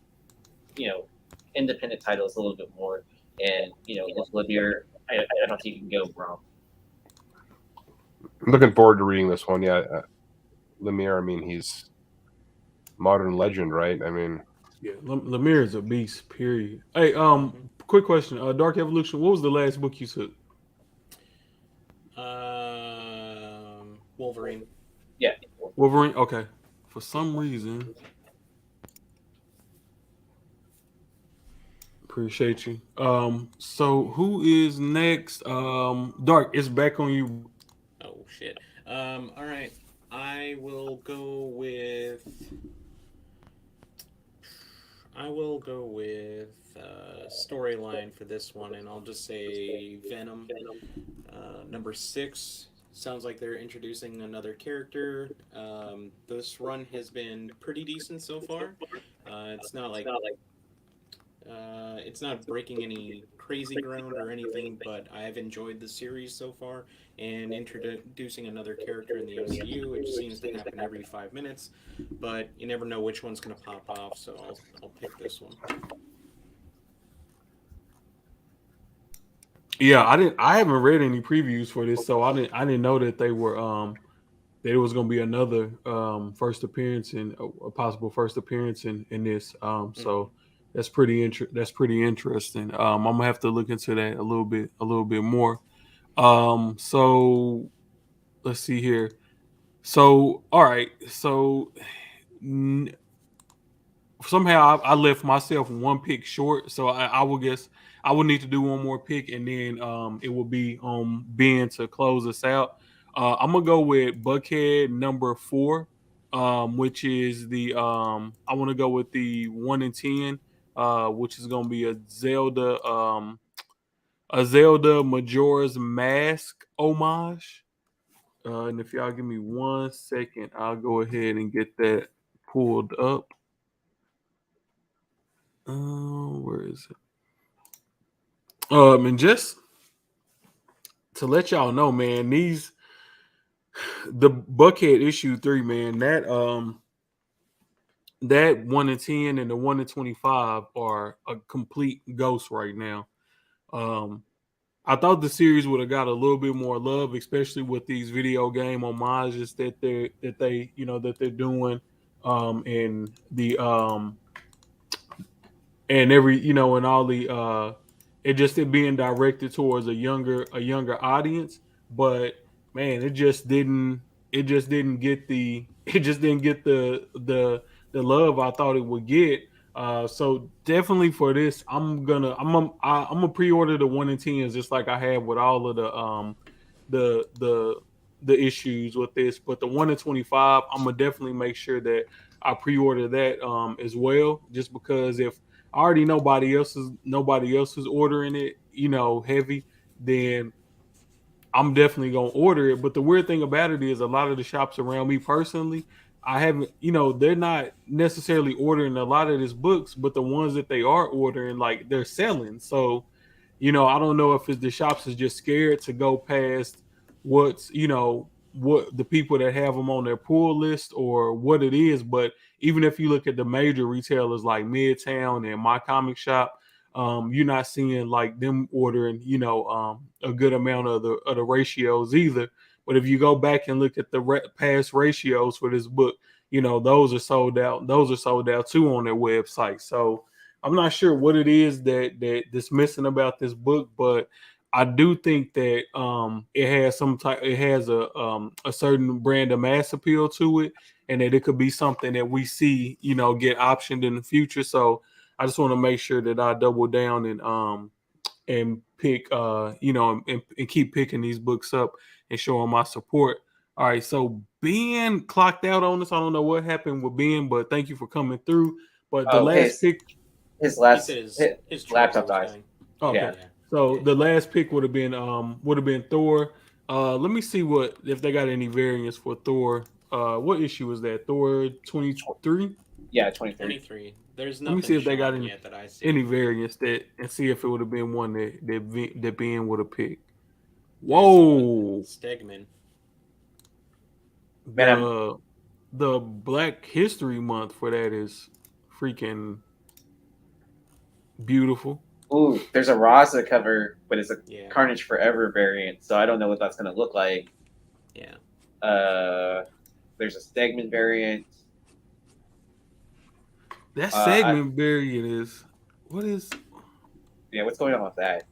S2: independent titles a little bit more. and with Lemire, I don't think you can go wrong.
S3: I'm looking forward to reading this one. Yeah, Lemire. I mean, he's modern legend, right? I mean,
S1: Yeah, Lemire is a beast. Period. Hey, quick question. Dark Evolution. What was the last book you took?
S4: Wolverine.
S2: Yeah.
S1: Wolverine. Okay. For some reason, appreciate you. So who is next? Dark. It's back on you.
S4: Oh shit. All right. I will go with. I will go with storyline for this one, and I'll just say Venom. Number 6 sounds like they're introducing another character. This run has been pretty decent so far. It's not like it's not breaking any crazy ground or anything, but I've enjoyed the series so far. And introducing another character in the MCU, which seems to happen every 5 minutes, but you never know which one's going to pop off. So I'll pick this one.
S1: Yeah, I haven't read any previews for this, so I didn't know that they were that it was going to be another first appearance in a possible first appearance in this. So that's pretty interesting. I'm gonna have to look into that a little bit more. So let's see here. So all right, so somehow I left myself one pick short, so I will guess I will need to do one more pick, and then it will be on Ben to close us out. I'm gonna go with Buckhead number 4, which is the I want to go with the 1 in 10, which is gonna be a Zelda Majora's Mask homage. And if y'all give me 1 second, I'll go ahead and get that pulled up. Where is it? And just to let y'all know, man, the Buckhead issue 3, man, that 1 in 10 and the 1 in 25 are a complete ghost right now. I thought the series would have got a little bit more love, especially with these video game homages that they're doing, and the and every and all the it being directed towards a younger audience. But man, it just didn't get the love I thought it would get. So definitely for this, I'm gonna pre-order the 1 in 10s just like I have with all of the the the issues with this. But the 1 in 25, I'm gonna definitely make sure that I pre-order that as well, just because if I already nobody else is ordering it, heavy, then I'm definitely gonna order it. But the weird thing about it is a lot of the shops around me personally, I haven't, they're not necessarily ordering a lot of these books, but the ones that they are ordering, like they're selling. So, I don't know if it's the shops is just scared to go past what the people that have them on their pull list or what it is. But even if you look at the major retailers like Midtown and My Comic Shop, you're not seeing like them ordering, a good amount of the ratios either. But if you go back and look at the past ratios for this book, those are sold out. Those are sold out too on their website. So I'm not sure what it is that's missing about this book, but I do think that it has a certain brand of mass appeal to it, and that it could be something that we see, get optioned in the future. So I just want to make sure that I double down and pick and keep picking these books up and showing my support. All right, so Ben clocked out on us. I don't know what happened with Ben, but thank you for coming through. But the
S2: Oh,
S1: last pick,
S2: his
S4: He
S2: last
S4: said his
S2: laptop
S4: charger was
S2: died.
S4: dying.
S1: okay.
S2: Yeah.
S1: So the last pick would have been Thor. Let me see if they got any variants for Thor. What issue was that? Thor 23?
S2: Yeah, 23.
S4: 23. There's
S1: Let me see
S4: nothing
S1: if they got
S4: shown yet that I see.
S1: any variants and see if it would have been one that Ben would have picked.
S4: Yeah, I saw
S1: Whoa.
S4: Stegman.
S2: Man,
S1: The Black History Month for that is freaking beautiful.
S2: Ooh, there's a Raza cover, but it's a
S4: Yeah.
S2: Carnage Forever variant, so I don't know what that's gonna look like.
S4: Yeah.
S2: There's a Stegman variant.
S1: That segment variant is what is?
S2: Yeah, what's going on with that?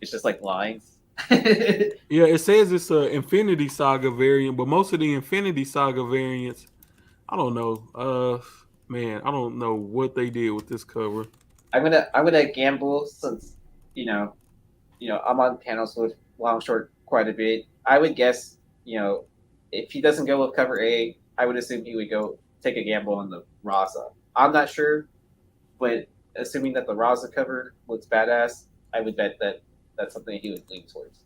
S2: It's just like lines.
S1: Yeah, it says it's a Infinity Saga variant, but most of the Infinity Saga variants, I don't know. Man, I don't know what they did with this cover.
S2: I'm gonna gamble since I'm on panels with Long Short quite a bit. I would guess if he doesn't go with cover A, I would assume he would go take a gamble on the Raza. I'm not sure, but assuming that the Raza cover looks badass, I would bet that that's something he would lean towards.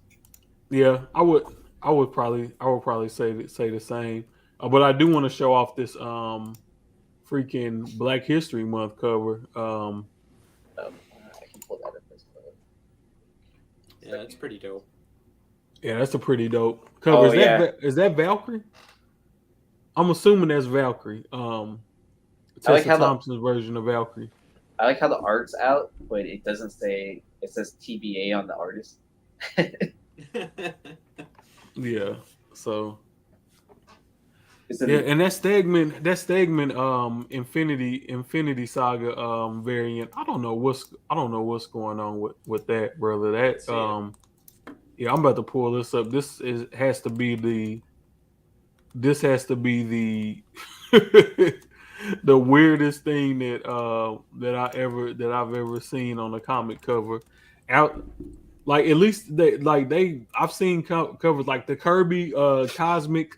S1: Yeah, I would probably say the same. But I do want to show off this freaking Black History Month cover.
S2: I can pull that up as well.
S4: Yeah, that's pretty dope.
S1: Yeah, that's a pretty dope cover.
S2: Oh,
S1: Is that Valkyrie? I'm assuming that's Valkyrie. Tessa Thompson's version of Valkyrie.
S2: I like how the art's out, but it doesn't say. It says TBA on the artist.
S1: Yeah. So.
S2: Yeah,
S1: and that Stegman Infinity Saga variant. I don't know what's going on with that, brother. That yeah, I'm about to pull this up. Has to be the the weirdest thing that I've ever seen on a comic cover. Out like at least I've seen covers like the Kirby Cosmic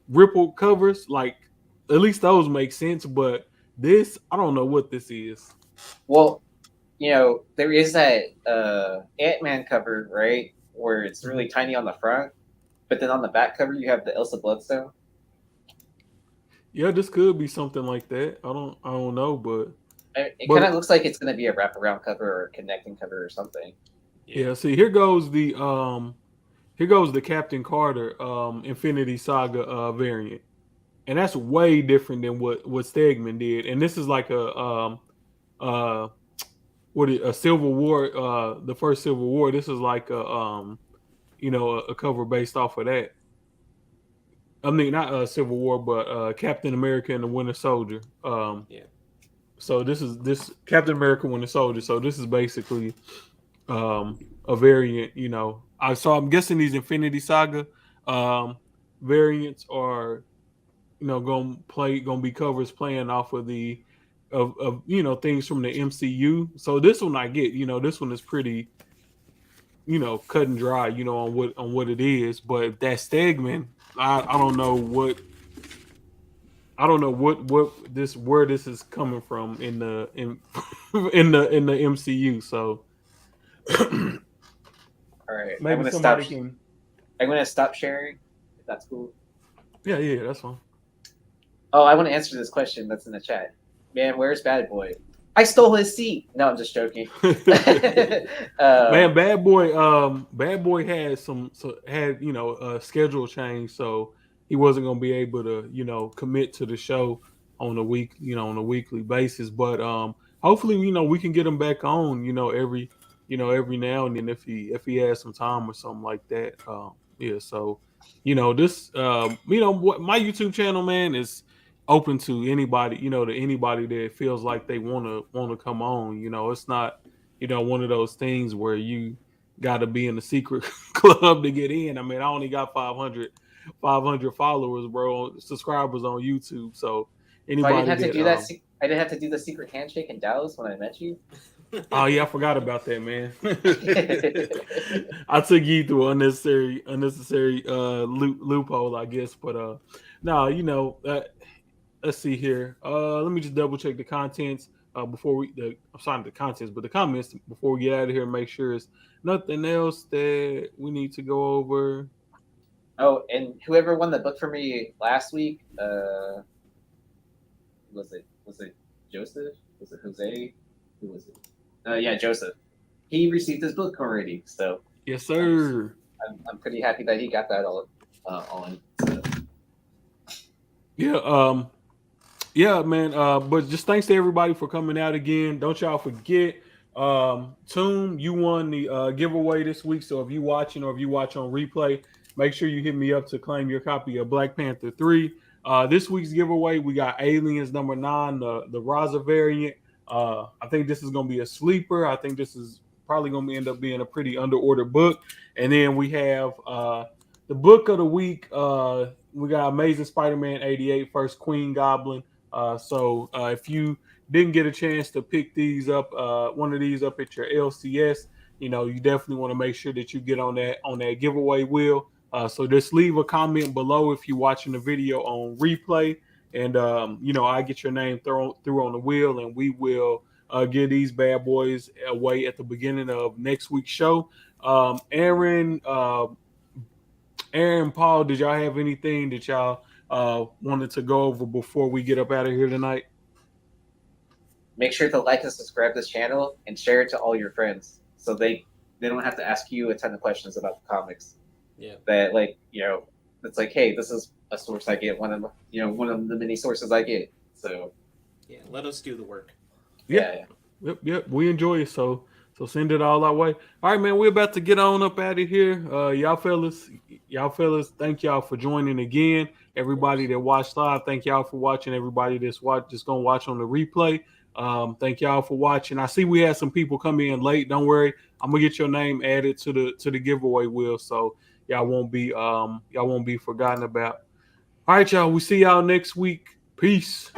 S1: Ripple covers, like at least those make sense, but this I don't know what this is.
S2: Well, there is that Ant-Man cover, right, where it's really tiny on the front, but then on the back cover you have the Elsa Bloodstone.
S1: Yeah, this could be something like that. I don't know, but
S2: it kind of looks like it's going to be a wraparound cover or a connecting cover or something.
S1: Yeah. See, here goes the Captain Carter Infinity Saga variant, and that's way different than what Stegman did. And this is like a Civil War, the first Civil War. This is like a cover based off of that. I mean, not Civil War, but Captain America and the Winter Soldier.
S4: Yeah.
S1: So this Captain America Winter Soldier. So this is basically a variant. So I'm guessing these Infinity Saga variants are gonna be covers playing off of the of things from the MCU. So this one I get. This one is pretty cut and dry. On what it is. But that Stegman, I don't know what. I don't know where this is coming from in the MCU. So,
S2: all right,
S1: maybe
S2: I'm gonna stop sharing. If that's cool.
S1: Yeah, that's fine.
S2: Oh, I want to answer this question that's in the chat. Man, where's Bad Boy? I stole his seat. No, I'm just joking.
S1: Man, Bad Boy had a schedule change, so he wasn't gonna be able to commit to the show on a weekly basis. But hopefully we can get him back on every now and then if he has some time or something like that. Yeah, so this what my YouTube channel, man, is open to anybody, to anybody that feels like they want to come on. It's not one of those things where you got to be in the secret club to get in. I mean, I only got 500 followers, bro, subscribers on YouTube. So anybody
S2: I didn't have to do that. I didn't have to do the secret handshake in Dallas when I met you.
S1: Oh yeah, I forgot about that, man. I took you through unnecessary loophole, I guess. But no, let's see here. Let me just double check the contents before the contents, but the comments before we get out of here. Make sure it's nothing else that we need to go over.
S2: Oh, and whoever won the book for me last week, was it Joseph? Was it Jose? Who was it? Yeah, Joseph. He received his book already, so
S1: yes, sir.
S2: I'm pretty happy that he got that all on. So.
S1: Yeah, man. But just thanks to everybody for coming out again. Don't y'all forget Toon, you won the giveaway this week. So if you watching or if you watch on replay, make sure you hit me up to claim your copy of Black Panther 3. This week's giveaway, we got Aliens #9, the Raza variant. I think this is gonna be a sleeper. I think this is probably gonna end up being a pretty underordered book. And then we have the book of the week. We got Amazing Spider-Man 88, First Queen Goblin. So if you didn't get a chance to pick these up, one of these up at your LCS, you definitely want to make sure that you get on that giveaway wheel. So just leave a comment below if you're watching the video on replay, and I get your name through on the wheel, and we will give these bad boys away at the beginning of next week's show. Aaron, Paul, did y'all have anything that y'all wanted to go over before we get up out of here tonight?
S2: Make sure to like and subscribe to this channel and share it to all your friends so they don't have to ask you a ton of questions about the comics.
S4: Yeah.
S2: That it's like, hey, this is a source I get, one of the many sources I get. So
S4: yeah, let us do the work.
S2: Yeah.
S1: Yep. We enjoy it, so send it all our way. All right, man. We're about to get on up out of here. Y'all fellas, thank y'all for joining again. Everybody that watched live, thank y'all for watching. Everybody that's just gonna watch on the replay. Thank y'all for watching. I see we had some people come in late. Don't worry, I'm gonna get your name added to the giveaway wheel, so y'all won't be forgotten about. All right, y'all. We see y'all next week. Peace.